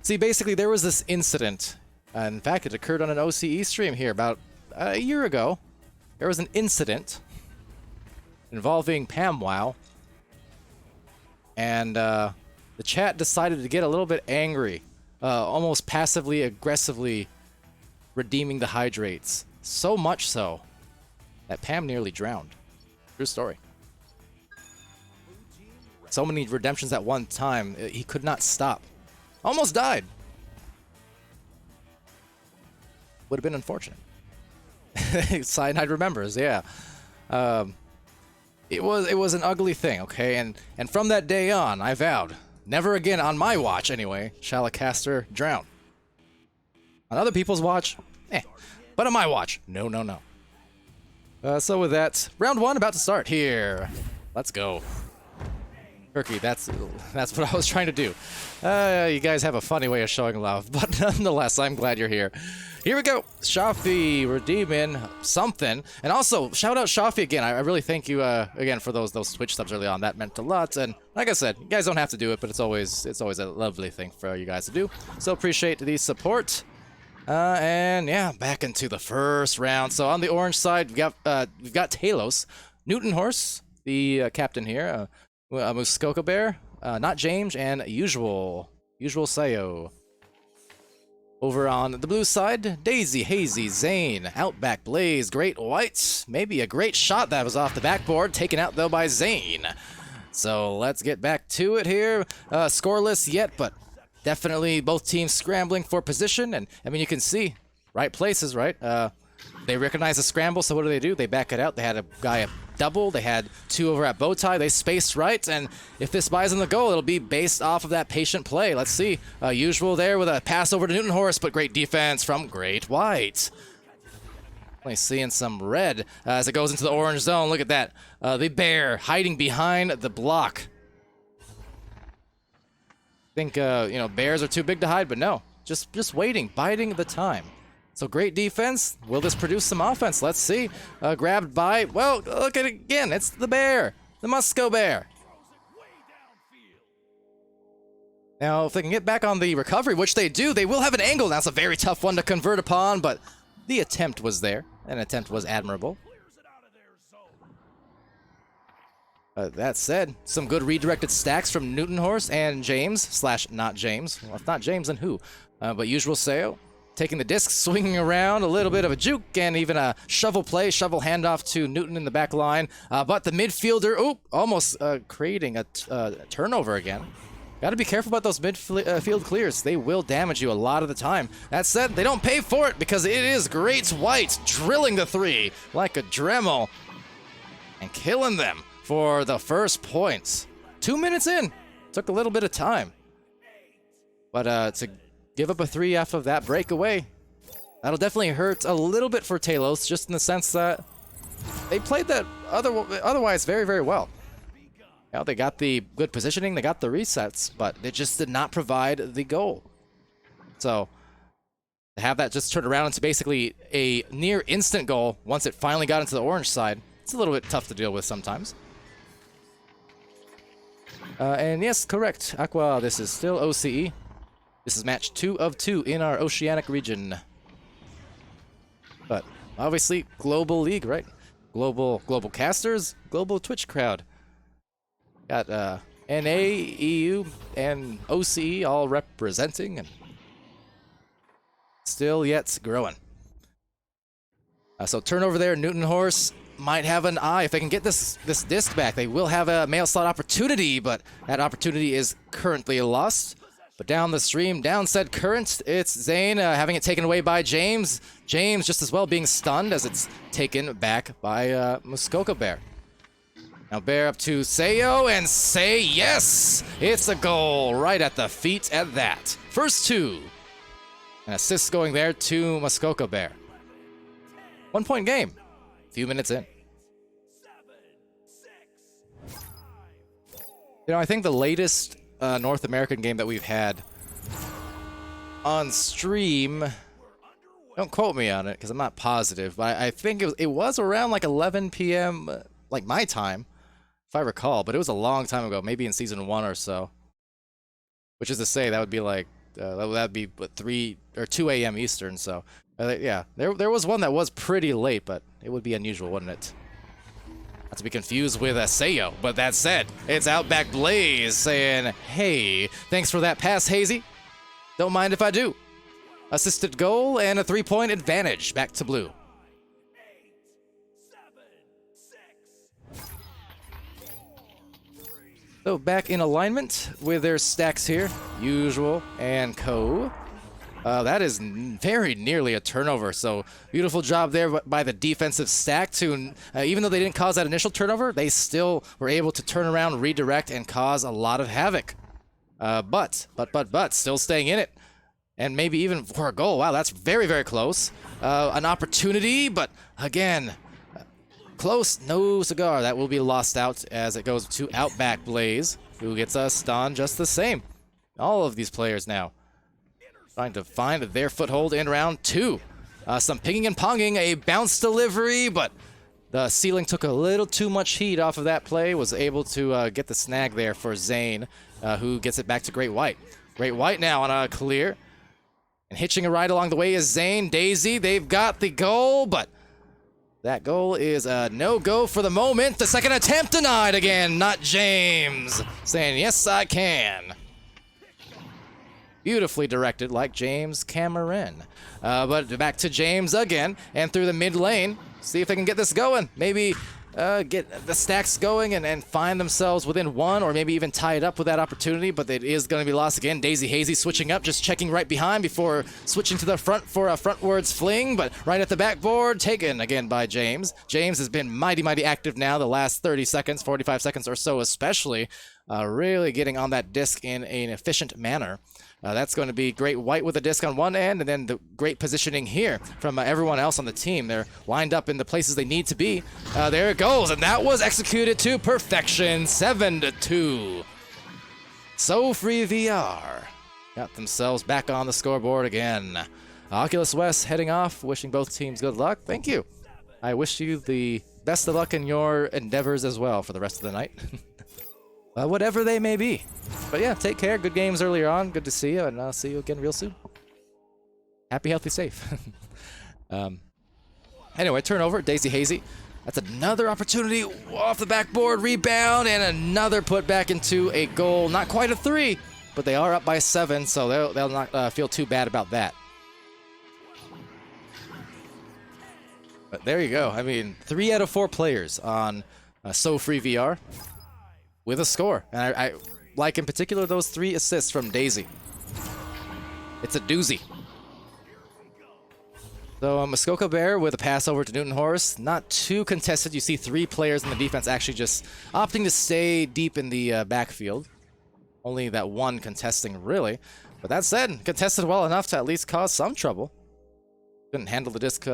See, basically, there was this incident. In fact, it occurred on an OCE stream here about a year ago. There was an incident involving PamWow. And the chat decided to get a little bit angry, almost passively, aggressively redeeming the hydrates. So much so that Pam nearly drowned. True story. So many redemptions at one time, he could not stop. Almost died. Would have been unfortunate. Cyanide remembers, yeah. It was an ugly thing, okay? And from that day on, I vowed, never again on my watch anyway, shall a caster drown. On other people's watch, but on my watch, no. So with that, round one about to start here. Let's go. Turkey, that's what I was trying to do. You guys have a funny way of showing love, but nonetheless, I'm glad you're here. Here we go. Shafi redeeming something. And also, shout out Shafi again. I really thank you again for those Twitch subs early on. That meant a lot. And like I said, you guys don't have to do it, but it's always a lovely thing for you guys to do. So appreciate the support. And yeah, back into the first round. So on the orange side, we've got Talos, Newton Horse, the captain here, Muskoka Bear, Not James, and Usual Sayo. Over on the blue side, Daisy, Hazy, Zane, Outback Blaze, Great White. Maybe a great shot that was off the backboard, taken out though by Zane. So let's get back to it here. Scoreless yet, but definitely both teams scrambling for position. And I mean, you can see right places, right? They recognize the scramble, so what do? They back it out. They had a guy up double. They had two over at Bowtie. They spaced right, and if this buys in the goal, it'll be based off of that patient play. Let's see. Usual there with a pass over to Newton Horse, but great defense from Great White. Only seeing some red as it goes into the orange zone. Look at that. The bear hiding behind the block. Think, bears are too big to hide, but no. Just waiting, biding the time. So great defense. Will this produce some offense? Let's see. Grabbed by, well, look at it again. It's the bear, the Musco Bear. Now, if they can get back on the recovery, which they do, they will have an angle. That's a very tough one to convert upon, but the attempt was there. An attempt was admirable. That said, some good redirected stacks from Newton Horse and James / not James. Well, if not James, then who? But Usual Sayo. taking the disc, swinging around, a little bit of a juke, and even a shovel play, shovel handoff to Newton in the back line. But the midfielder, almost creating a turnover again. Got to be careful about those midfield clears. They will damage you a lot of the time. That said, they don't pay for it because it is Great White drilling the 3 like a Dremel and killing them for the first points. 2 minutes in. Took a little bit of time. But to give up a 3 after that breakaway, that'll definitely hurt a little bit for Talos, just in the sense that they played that otherwise very, very well. You know, they got the good positioning, they got the resets, but they just did not provide the goal. So to have that just turn around into basically a near instant goal once it finally got into the orange side, it's a little bit tough to deal with sometimes. And yes, correct, Aqua, this is still OCE. This is match 2 of 2 in our Oceanic region. But obviously, global league, right? Global casters, global Twitch crowd. Got NA, EU, and OCE all representing, and still yet growing. So turnover there, Newton Horse might have an eye. If they can get this disc back, they will have a mail slot opportunity, but that opportunity is currently lost. But down the stream, down said current, it's Zane having it taken away by James. James just as well being stunned as it's taken back by Muskoka Bear. Now Bear up to Sayo, and say yes! It's a goal right at the feet at that. First 2. An assist going there to Muskoka Bear. 1 point game. Few minutes in. You know, I think the latest North American game that we've had on stream, don't quote me on it because I'm not positive, but I think it was around like 11 p.m. Like my time, if I recall, but it was a long time ago, maybe in season 1 or so. Which is to say, that would be like that'd be what, 3 or 2 a.m. Eastern. So yeah, there was one that was pretty late, but it would be unusual, wouldn't it? Not to be confused with Sayo, but that said, it's Outback Blaze saying, "Hey, thanks for that pass, Hazy. Don't mind if I do." Assisted goal and a 3-point advantage back to blue. So back in alignment with their stacks here, usual and co. That is very nearly a turnover, so beautiful job there by the defensive stack to, even though they didn't cause that initial turnover, they still were able to turn around, redirect, and cause a lot of havoc. But, still staying in it. And maybe even for a goal. Wow, that's very, very close. An opportunity, but again, close, no cigar. That will be lost out as it goes to Outback Blaze, who gets a stun just the same. All of these players now trying to find their foothold in round 2. Some pinging and ponging, a bounce delivery, but the ceiling took a little too much heat off of that play, was able to get the snag there for Zane, who gets it back to Great White. Great White now on a clear. And hitching a ride along the way is Zane. Daisy, they've got the goal, but that goal is a no-go for the moment. The second attempt denied again, not James. Saying, yes, I can. Beautifully directed, like James Cameron. But back to James again, and through the mid lane. See if they can get this going. Maybe get the stacks going and find themselves within 1, or maybe even tie it up with that opportunity, but it is going to be lost again. Daisy Hazy switching up, just checking right behind before switching to the front for a frontwards fling, but right at the backboard, taken again by James. James has been mighty, mighty active now the last 30 seconds, 45 seconds or so especially, really getting on that disc in an efficient manner. That's going to be Great White with a disc on one end, and then the great positioning here from everyone else on the team. They're lined up in the places they need to be. There it goes, and that was executed to perfection, 7-2. SoFreeVR got themselves back on the scoreboard again. Oculus West heading off, wishing both teams good luck. Thank you. I wish you the best of luck in your endeavors as well for the rest of the night. Whatever they may be. But yeah, take care. Good games earlier on. Good to see you, and I'll see you again real soon. Happy, healthy, safe. Anyway, turnover. Daisy Hazy. That's another opportunity off the backboard. Rebound, and another put back into a goal. Not quite a 3, but they are up by 7, so they'll not feel too bad about that. But there you go. I mean, 3 out of 4 players on SoFreeVR with a score. And I like in particular those 3 assists from Daisy. It's a doozy. So Muskoka Bear with a pass over to Newton Horse. Not too contested. You see 3 players in the defense actually just opting to stay deep in the backfield. Only that one contesting, really. But that said, contested well enough to at least cause some trouble. Couldn't handle the disc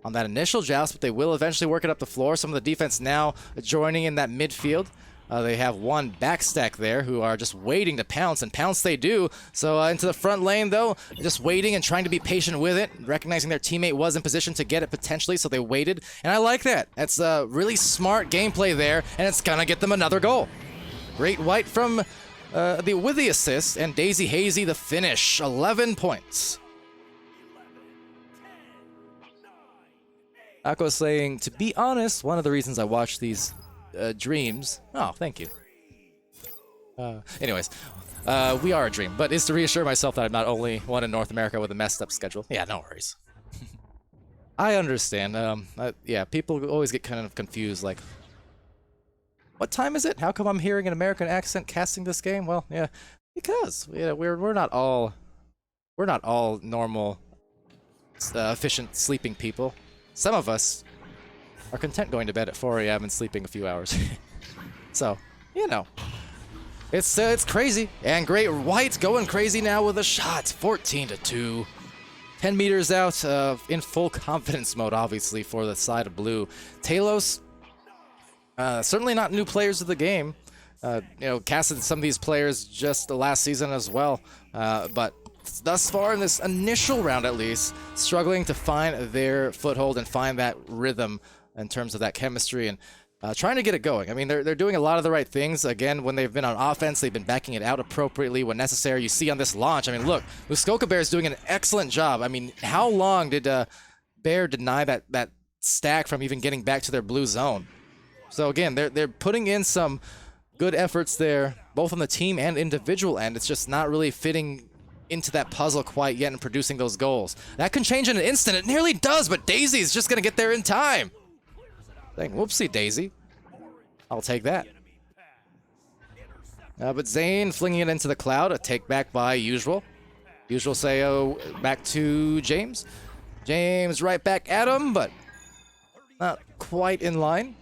on that initial joust, but they will eventually work it up the floor. Some of the defense now joining in that midfield. They have one backstack there who are just waiting to pounce, and pounce they do. So into the front lane, though, just waiting and trying to be patient with it, recognizing their teammate was in position to get it potentially, so they waited. And I like that. That's really smart gameplay there, and it's going to get them another goal. Great White from with the assist, and Daisy Hazy the finish. 11 points. Ako saying, to be honest, one of the reasons I watch these dreams. Oh, thank you. Anyways, we are a dream, but is to reassure myself that I'm not only one in North America with a messed up schedule. Yeah, no worries. I understand. Yeah, people always get kind of confused, like, what time is it? How come I'm hearing an American accent casting this game? Well, yeah, because we're not all normal, efficient sleeping people. Some of us are content going to bed at 4 a.m. and sleeping a few hours. So, you know, it's crazy. And Great White going crazy now with a shot. 14-2. 10 meters out in full confidence mode, obviously, for the side of blue. Talos, certainly not new players of the game. You know, casted some of these players just the last season as well. But thus far in this initial round, at least, struggling to find their foothold and find that rhythm in terms of that chemistry and trying to get it going. I mean, they're doing a lot of the right things. Again, when they've been on offense, they've been backing it out appropriately when necessary. You see on this launch, I mean, look, Muskoka Bear is doing an excellent job. I mean, how long did Bear deny that stack from even getting back to their blue zone? So again, they're putting in some good efforts there, both on the team and individual end. It's just not really fitting into that puzzle quite yet and producing those goals. That can change in an instant. It nearly does, but Daisy's just going to get there in time. Dang, whoopsie daisy. I'll take that. But Zane flinging it into the cloud. A take back by Usual. Usual say, oh, back to James. James right back at him, but not quite in line.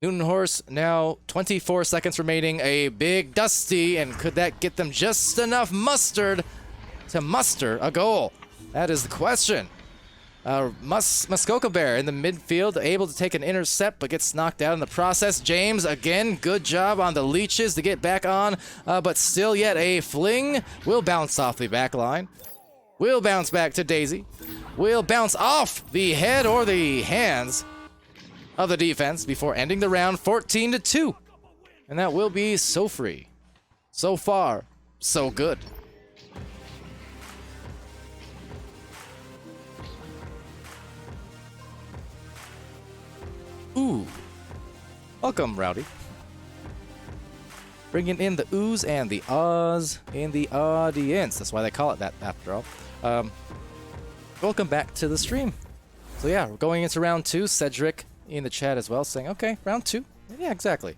Newton Horse now 24 seconds remaining. A big dusty, and could that get them just enough mustard to muster a goal? That is the question. Muskoka Bear in the midfield, able to take an intercept, but gets knocked out in the process. James, again, good job on the leeches to get back on, but still yet a fling. Will bounce off the back line. Will bounce back to Daisy. Will bounce off the head or the hands of the defense before ending the round 14-2. And that will be so free. So far, so good. Ooh. Welcome, Rowdy. Bringing in the oohs and the ahs in the audience. That's why they call it that, after all. Welcome back to the stream. So yeah, we're going into round 2. Cedric in the chat as well, saying, okay, round 2. Yeah, exactly.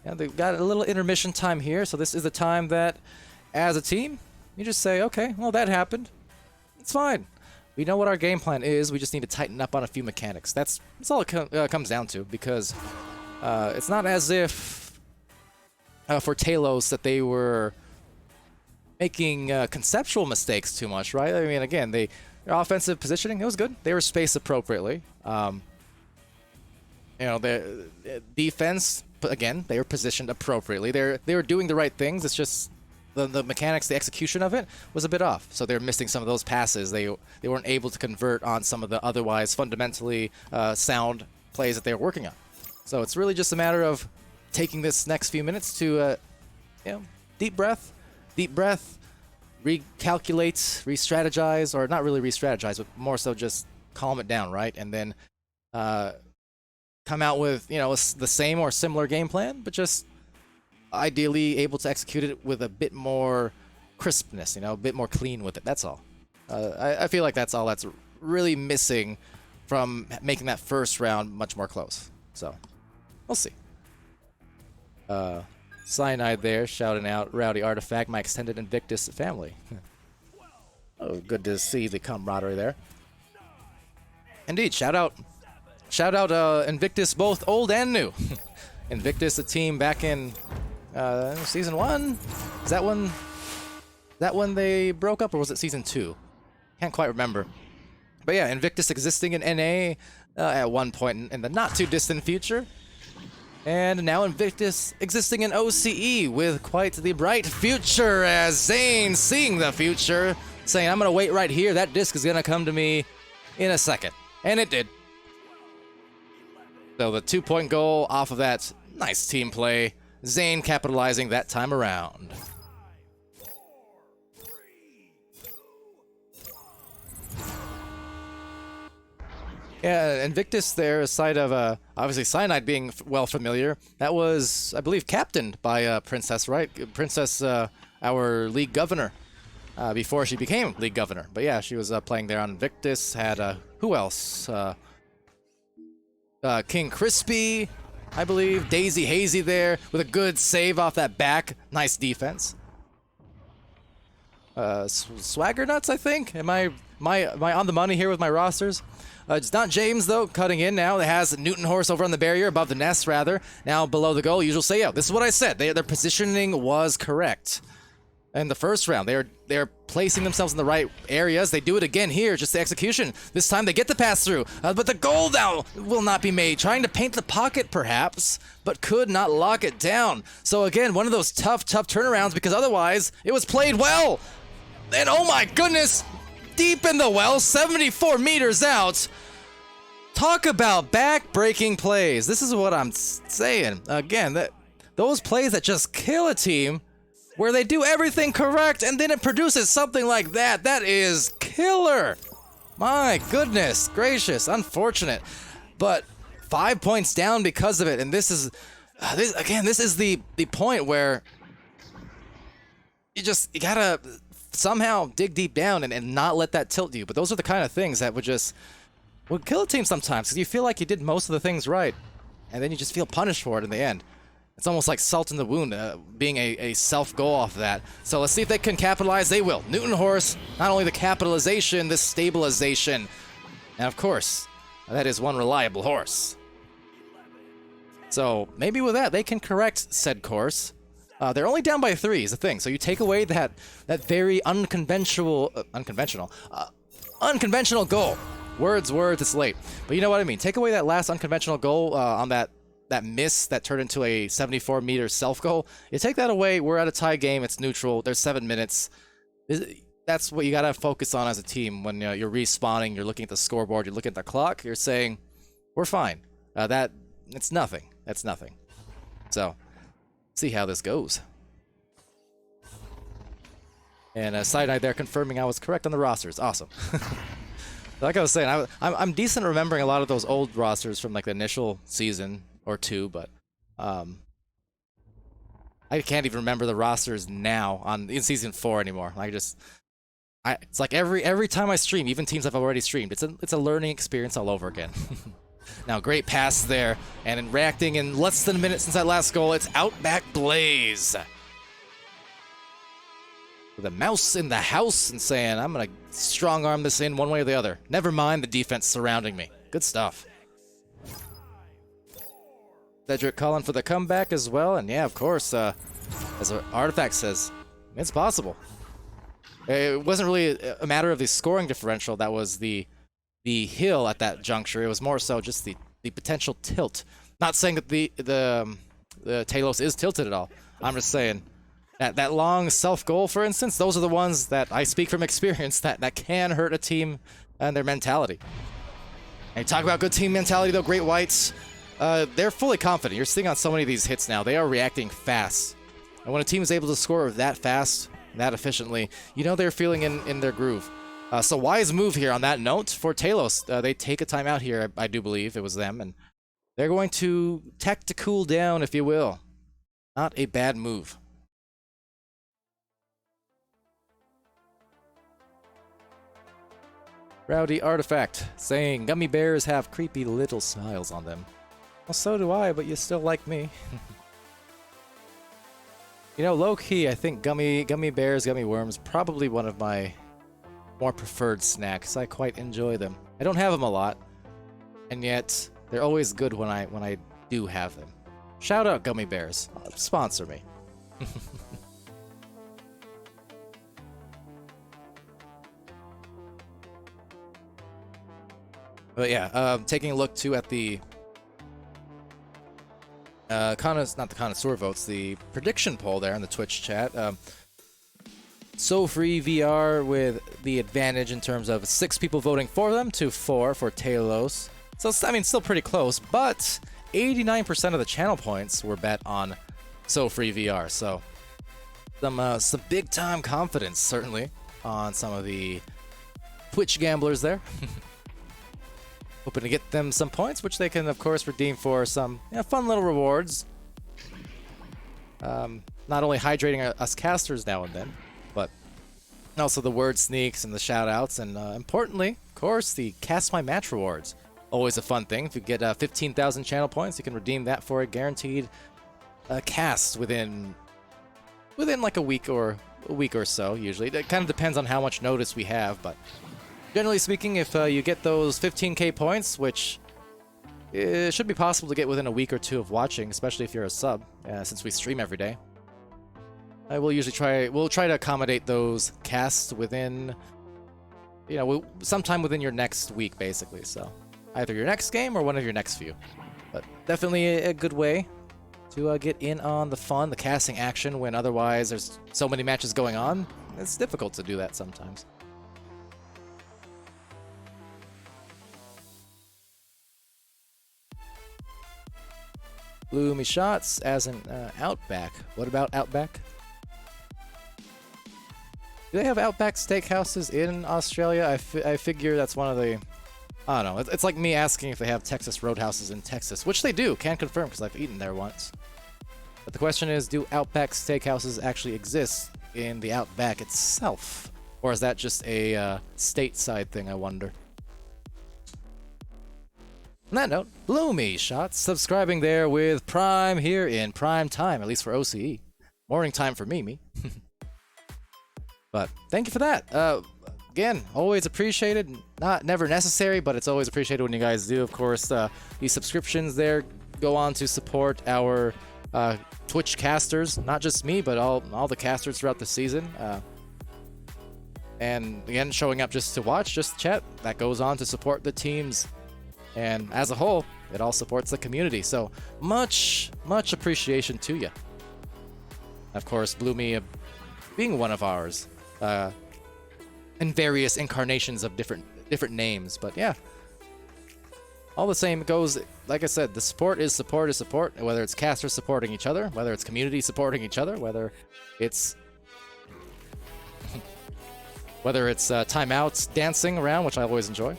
And they've got a little intermission time here, so this is the time that, as a team, you just say, okay, well, that happened. It's fine. We know what our game plan is. We just need to tighten up on a few mechanics. That's all it comes down to, because it's not as if for Talos that they were making conceptual mistakes too much, right? I mean, again, their offensive positioning, it was good. They were spaced appropriately. You know, their defense, again, they were positioned appropriately. They were doing the right things. It's just the mechanics, the execution of it was a bit off. So they're missing some of those passes. They weren't able to convert on some of the otherwise fundamentally sound plays that they were working on. So it's really just a matter of taking this next few minutes to, you know, deep breath, recalculate, re-strategize, or not really re-strategize, but more so just calm it down, right? And then come out with, you know, the same or similar game plan, but just ideally able to execute it with a bit more crispness, you know, a bit more clean with it. That's all. I feel like that's all that's really missing from making that first round much more close. So, we'll see. Cyanide there, shouting out, Rowdy Artifact, my extended Invictus family. Oh, good to see the camaraderie there. Indeed, shout out Invictus, both old and new. Invictus, a team back in season 1. Is that when they broke up, or was it season 2? Can't quite remember. But yeah, Invictus existing in NA at one point in the not too distant future. And now Invictus existing in OCE with quite the bright future, as Zane, seeing the future, saying, I'm going to wait right here. That disc is going to come to me in a second. And it did. So the 2-point goal off of that nice team play. Zane capitalizing that time around. Yeah, Invictus there, aside of obviously Cyanide being well familiar, that was, I believe, captained by Princess, right? Princess, our league governor, before she became league governor. But yeah, she was playing there on Invictus. Had who else? King Crispy, I believe. Daisy Hazy there with a good save off that back. Nice defense. Swagger Nuts, I think. Am I on the money here with my rosters? It's not James, though, cutting in now. It has Newton Horse over on the barrier, above the nest, rather. Now below the goal, usual say, this is what I said. Their positioning was correct. In the first round, they're placing themselves in the right areas. They do it again here, just the execution. This time they get the pass through, but the goal now will not be made. Trying to paint the pocket, perhaps, but could not lock it down. So again, one of those tough turnarounds, because otherwise it was played well. And oh my goodness, deep in the well, 74 meters out. Talk about back-breaking plays. This is what I'm saying. Again, those plays that just kill a team, where they do everything correct and then it produces something like that. That is killer. My goodness gracious, unfortunate. But 5 points down because of it. And this is, this is the point where you gotta somehow dig deep down and not let that tilt you. But those are the kind of things that would kill a team sometimes, because you feel like you did most of the things right, and then you just feel punished for it in the end. It's almost like salt in the wound, being a self-goal off of that. So let's see if they can capitalize. They will. Newton Horse, not only the capitalization, the stabilization. And of course, that is one reliable horse. So maybe with that, they can correct said course. They're only down by 3 is the thing. So you take away that very unconventional goal. Words, it's late. But you know what I mean. Take away that last unconventional goal on that miss that turned into a 74-meter self-goal. You take that away, we're at a tie game, it's neutral, there's 7 minutes. That's what you gotta focus on as a team when you're respawning, you're looking at the scoreboard, you're looking at the clock, you're saying, we're fine. It's nothing. That's nothing. So, see how this goes. And Cyanide there confirming I was correct on the rosters. Awesome. Like I was saying, I'm decent at remembering a lot of those old rosters from like the initial season or 2, but I can't even remember the rosters now in season 4 anymore. It's like every time I stream, even teams I've already streamed, it's a learning experience all over again. Now, great pass there, and in reacting in less than a minute since that last goal, it's Outback Blaze. With a mouse in the house and saying, I'm gonna strong arm this in one way or the other. Never mind the defense surrounding me. Good stuff. Cedric calling for the comeback as well, and yeah, of course, as Artifact says, it's possible. It wasn't really a matter of the scoring differential that was the hill at that juncture. It was more so just the potential tilt. Not saying that the Talos is tilted at all. I'm just saying that long self-goal, for instance, those are the ones that I speak from experience that can hurt a team and their mentality. And you talk about good team mentality, though, Great Whites, they're fully confident. You're seeing on so many of these hits now, they are reacting fast. And when a team is able to score that fast, that efficiently, you know they're feeling in their groove. So wise move here on that note for Talos. They take a timeout here, I do believe it was them, and they're going to tech to cool down, if you will. Not a bad move. Rowdy Artifact saying gummy bears have creepy little smiles on them. Well, so do I, but you still like me. You know, low-key, I think gummy bears, gummy worms, probably one of my more preferred snacks. I quite enjoy them. I don't have them a lot, and yet they're always good when I do have them. Shout out gummy bears. Sponsor me. But yeah, taking a look too at the not the connoisseur votes, the prediction poll there in the Twitch chat. SoFreeVR with the advantage in terms of 6 people voting for them to 4 for Talos. So I mean, still pretty close, but 89% of the channel points were bet on SoFreeVR. So some big time confidence certainly on some of the Twitch gamblers there. Hoping to get them some points, which they can, of course, redeem for some fun little rewards. Not only hydrating us casters now and then, but also the word sneaks and the shout-outs, and importantly, of course, the Cast My Match rewards. Always a fun thing. If you get 15,000 channel points, you can redeem that for a guaranteed cast within like a week or so, usually. It kind of depends on how much notice we have, but generally speaking, if you get those 15k points, which it should be possible to get within a week or two of watching, especially if you're a sub, since we stream every day. We'll try to accommodate those casts within, sometime within your next week, basically. So either your next game or one of your next few. But definitely a good way to get in on the fun, the casting action, when otherwise there's so many matches going on. It's difficult to do that sometimes. Bloomy shots as an Outback. What about Outback? Do they have Outback steakhouses in Australia? I figure that's one of the... I don't know. It's like me asking if they have Texas Roadhouses in Texas, which they do. Can confirm because I've eaten there once. But the question is, do Outback steakhouses actually exist in the Outback itself? Or is that just a stateside thing, I wonder? On that note, Bloomy Shots subscribing there with Prime here in prime time, at least for OCE. Morning time for me. But thank you for that. Again, always appreciated. Never necessary, but it's always appreciated when you guys do. Of course, these subscriptions there go on to support our Twitch casters. Not just me, but all the casters throughout the season. And again, showing up just to watch, just to chat, that goes on to support the teams. And as a whole, it all supports the community. So much appreciation to you. Of course, Bloomy being one of ours, in various incarnations of different names. But yeah, all the same, it goes, like I said, the support is support, whether it's casters supporting each other, whether it's community supporting each other, whether it's timeouts dancing around, which I always enjoy.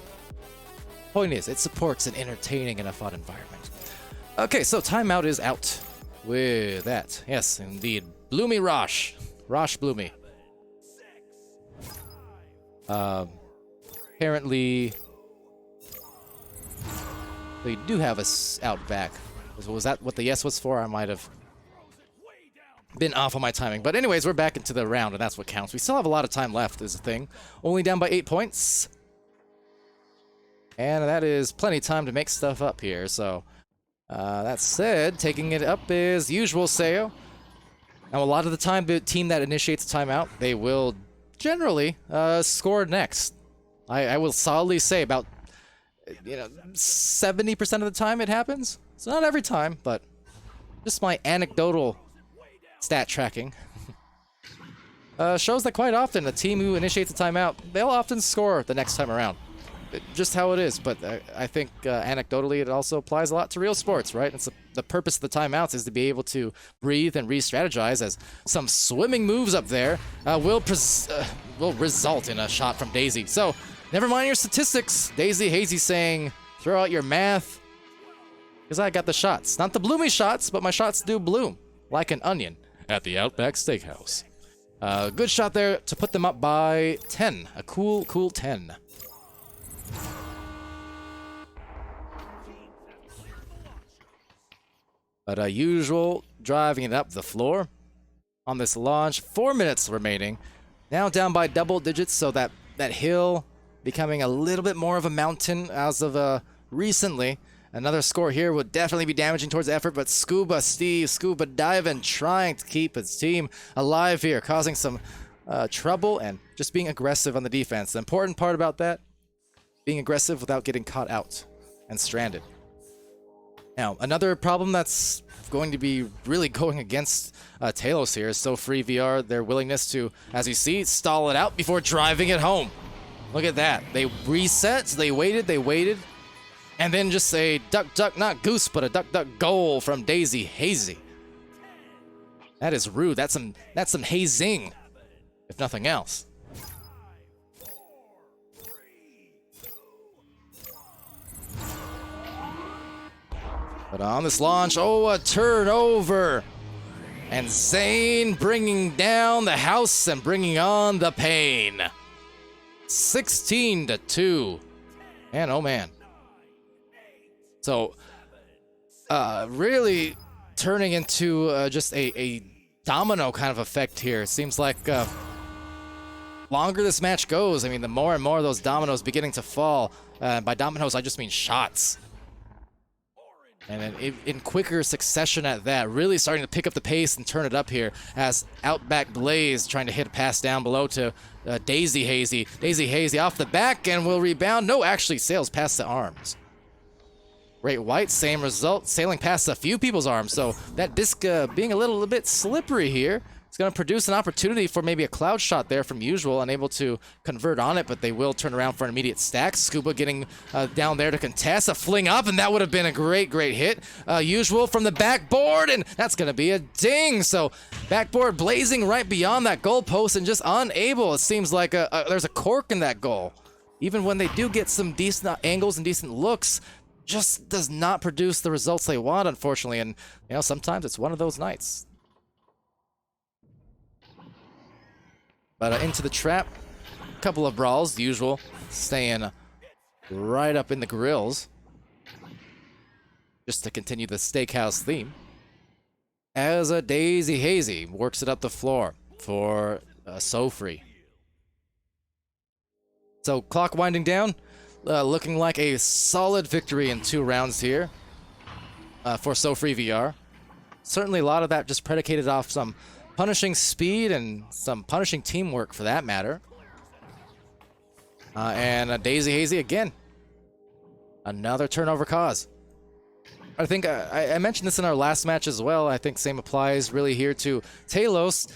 Point is, it supports an entertaining and a fun environment. Okay, so timeout is out with that. Yes, indeed. Bloomy Rosh Bloomy. Apparently, they do have us Outback. Was that what the yes was for? I might have been off on my timing. But anyways, we're back into the round, and that's what counts. We still have a lot of time left, is the thing. Only down by 8 points. And that is plenty of time to make stuff up here. So, that said, taking it up is usual Sayo. Now, a lot of the time, the team that initiates a timeout, they will generally score next. I will solidly say about 70% of the time it happens. So not every time, but just my anecdotal stat tracking shows that quite often a team who initiates a timeout, they'll often score the next time around. Just how it is, but I think anecdotally it also applies a lot to real sports, right? It's the purpose of the timeouts is to be able to breathe and re-strategize, as some swimming moves up there will result in a shot from Daisy. So never mind your statistics, Daisy Hazy saying throw out your math, because I got the shots. Not the bloomy shots, but my shots do bloom like an onion at the Outback Steakhouse. Good shot there to put them up by 10, a cool 10. But usual driving it up the floor on this launch. 4 minutes remaining. Now down by double digits, so that hill becoming a little bit more of a mountain as of recently. Another score here would definitely be damaging towards the effort, but Scuba diving, trying to keep his team alive here, causing some trouble and just being aggressive on the defense. The important part about that, being aggressive without getting caught out and stranded. Now, another problem that's going to be really going against Talos here is SoFreeVR, their willingness to, as you see, stall it out before driving it home. Look at that. They reset, they waited, and then just a duck, not goose, but a duck goal from Daisy Hazy. That is rude. That's some hazing, if nothing else. But on this launch, oh, a turnover. And Zane bringing down the house and bringing on the pain. 16-2. Man, oh man. So, really turning into just a domino kind of effect here. It seems like longer this match goes, I mean, the more and more of those dominoes beginning to fall. By dominoes, I just mean shots. And then in quicker succession at that, really starting to pick up the pace and turn it up here as Outback Blaze trying to hit a pass down below to Daisy Hazy. Daisy Hazy off the back and will rebound. No, actually sails past the arms. Great White, same result, sailing past a few people's arms. So that disc being a little bit slippery here. It's going to produce an opportunity for maybe a cloud shot there from Usual, unable to convert on it, but they will turn around for an immediate stack. Scuba getting down there to contest, a fling up, and that would have been a great hit. Usual from the backboard, and that's going to be a ding. So backboard blazing right beyond that goalpost and just unable. It seems like there's a cork in that goal. Even when they do get some decent angles and decent looks, just does not produce the results they want, unfortunately. And, you know, sometimes it's one of those nights. But into the trap, a couple of brawls, the Usual, staying right up in the grills. Just to continue the steakhouse theme. As a Daisy Hazy works it up the floor for SoFree. So clock winding down, looking like a solid victory in 2 rounds here for SoFreeVR. Certainly a lot of that just predicated off some punishing speed and some punishing teamwork for that matter. And Daisy Hazy again. Another turnover cause. I think I mentioned this in our last match as well. I think same applies really here to Talos.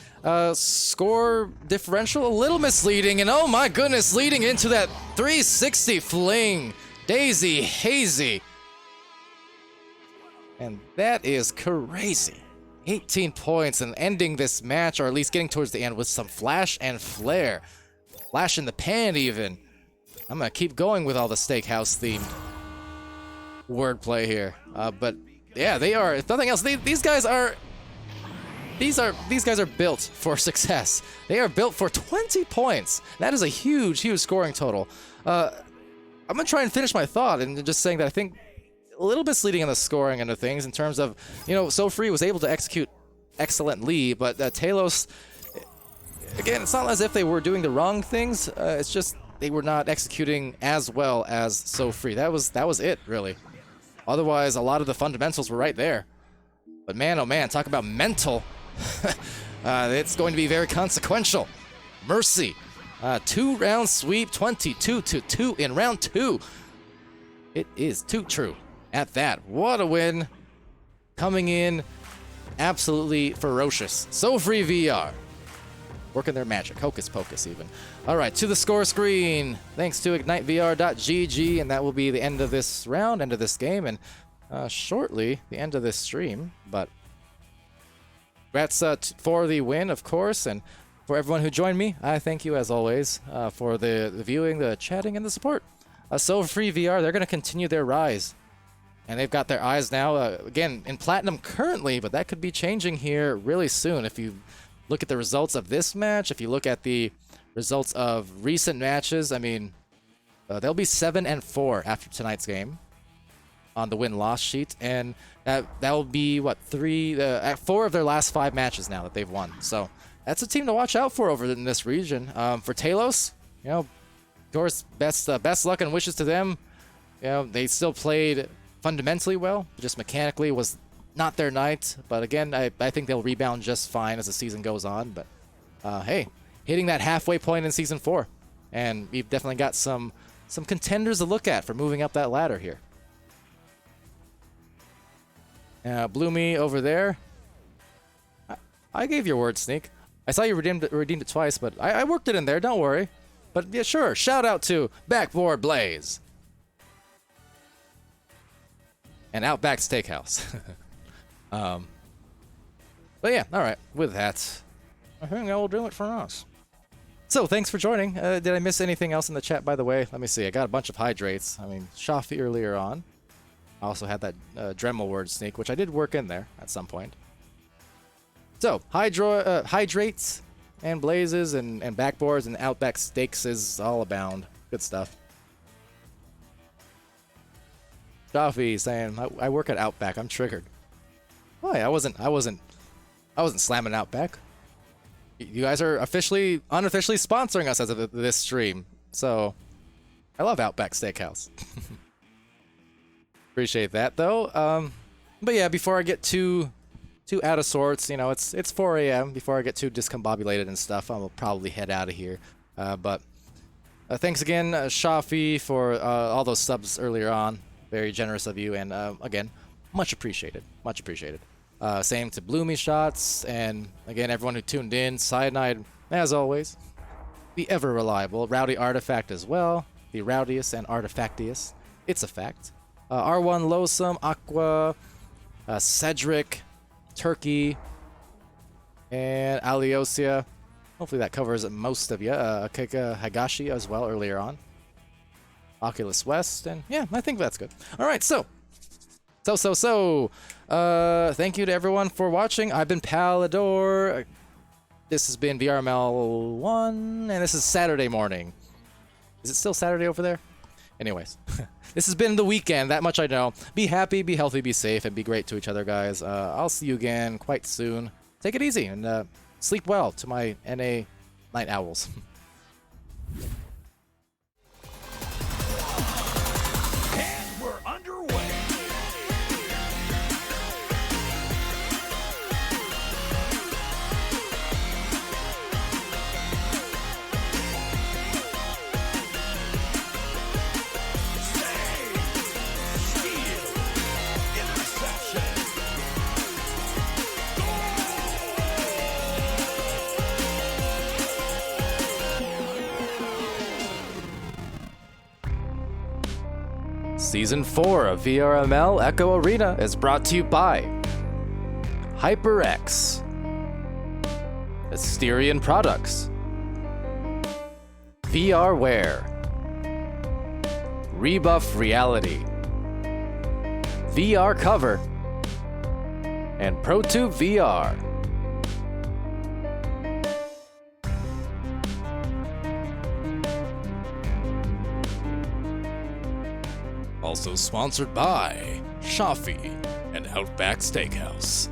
Score differential a little misleading, and oh my goodness, leading into that 360 fling. Daisy Hazy. And that is crazy. 18 points and ending this match, or at least getting towards the end with some flash and flare. Flash in the pan even. I'm gonna keep going with all the steakhouse themed wordplay here. But yeah, they are, if nothing else, these guys are built for success. They are built for 20 points. That is a huge scoring total. I'm gonna try and finish my thought and just saying that I think a little misleading on the scoring end of things in terms of, you know, SoFree was able to execute excellently, but Talos, again, it's not as if they were doing the wrong things. It's just they were not executing as well as SoFree. That was it, really. Otherwise, a lot of the fundamentals were right there. But man, oh man, talk about mental. It's going to be very consequential. Mercy. 2-round sweep, 22-2 in round 2. It is too true. At that, what a win. Coming in absolutely ferocious. SoFreeVR. Working their magic. Hocus pocus even. Alright, to the score screen. Thanks to IgniteVR.gg, and that will be the end of this round, end of this game, and shortly the end of this stream. But congrats for the win, of course, and for everyone who joined me, I thank you as always for the viewing, the chatting, and the support. SoFreeVR, they're going to continue their rise. And they've got their eyes now, again, in Platinum currently, but that could be changing here really soon. If you look at the results of this match, if you look at the results of recent matches, I mean, they'll be 7-4 after tonight's game. on the win-loss sheet, and that will be what 4 of their last 5 matches now that they've won. So that's a team to watch out for over in this region. For Talos, you know, of course, best luck and wishes to them. You know, they still played fundamentally well, just mechanically was not their night. But again, I think they'll rebound just fine as the season goes on. But hey, hitting that halfway point in Season 4, and we've definitely got some contenders to look at for moving up that ladder here. Bloomy over there. I gave your word, Sneak. I saw you redeemed it twice, but I worked it in there. Don't worry. But yeah, sure. Shout out to Backboard Blaze and Outback Steakhouse. But yeah, all right. With that, I think that will do it for us. So thanks for joining. Did I miss anything else in the chat, by the way? Let me see. I got a bunch of hydrates. I mean, Shafi earlier on. I also had that Dremel word, Sneak, which I did work in there at some point. So, hydrates and blazes and backboards and Outback steaks is all abound. Good stuff. Shafi saying, I work at Outback. I'm triggered. Why? I wasn't slamming Outback. You guys are unofficially sponsoring us as of this stream. So, I love Outback Steakhouse. Appreciate that, though. But yeah, before I get too out of sorts, you know, it's 4 a.m. Before I get too discombobulated and stuff, I'll probably head out of here. But thanks again, Shafi, for all those subs earlier on. Very generous of you, and again, much appreciated. Much appreciated. Same to Bloomy Shots, and again, everyone who tuned in. Cyanide, as always. The ever reliable Rowdy Artifact as well. The rowdiest and artifactiest. It's a fact. R1 Losum, Aqua, Cedric, Turkey, and Aliosia. Hopefully that covers most of you. Keika Hagashi as well earlier on. Oculus West, and yeah, I think that's good. All right, so. Thank you to everyone for watching. I've been Palidore. This has been VRML 1, and this is Saturday morning. Is it still Saturday over there? Anyways, this has been the weekend, that much I know. Be happy, be healthy, be safe, and be great to each other, guys. I'll see you again quite soon. Take it easy, and sleep well to my NA night owls. And we're underway. Season 4 of VRML Echo Arena is brought to you by HyperX, Asterion Products, VRware, Rebuff Reality, VR Cover, and ProTube VR. Also sponsored by Shafi and Outback Steakhouse.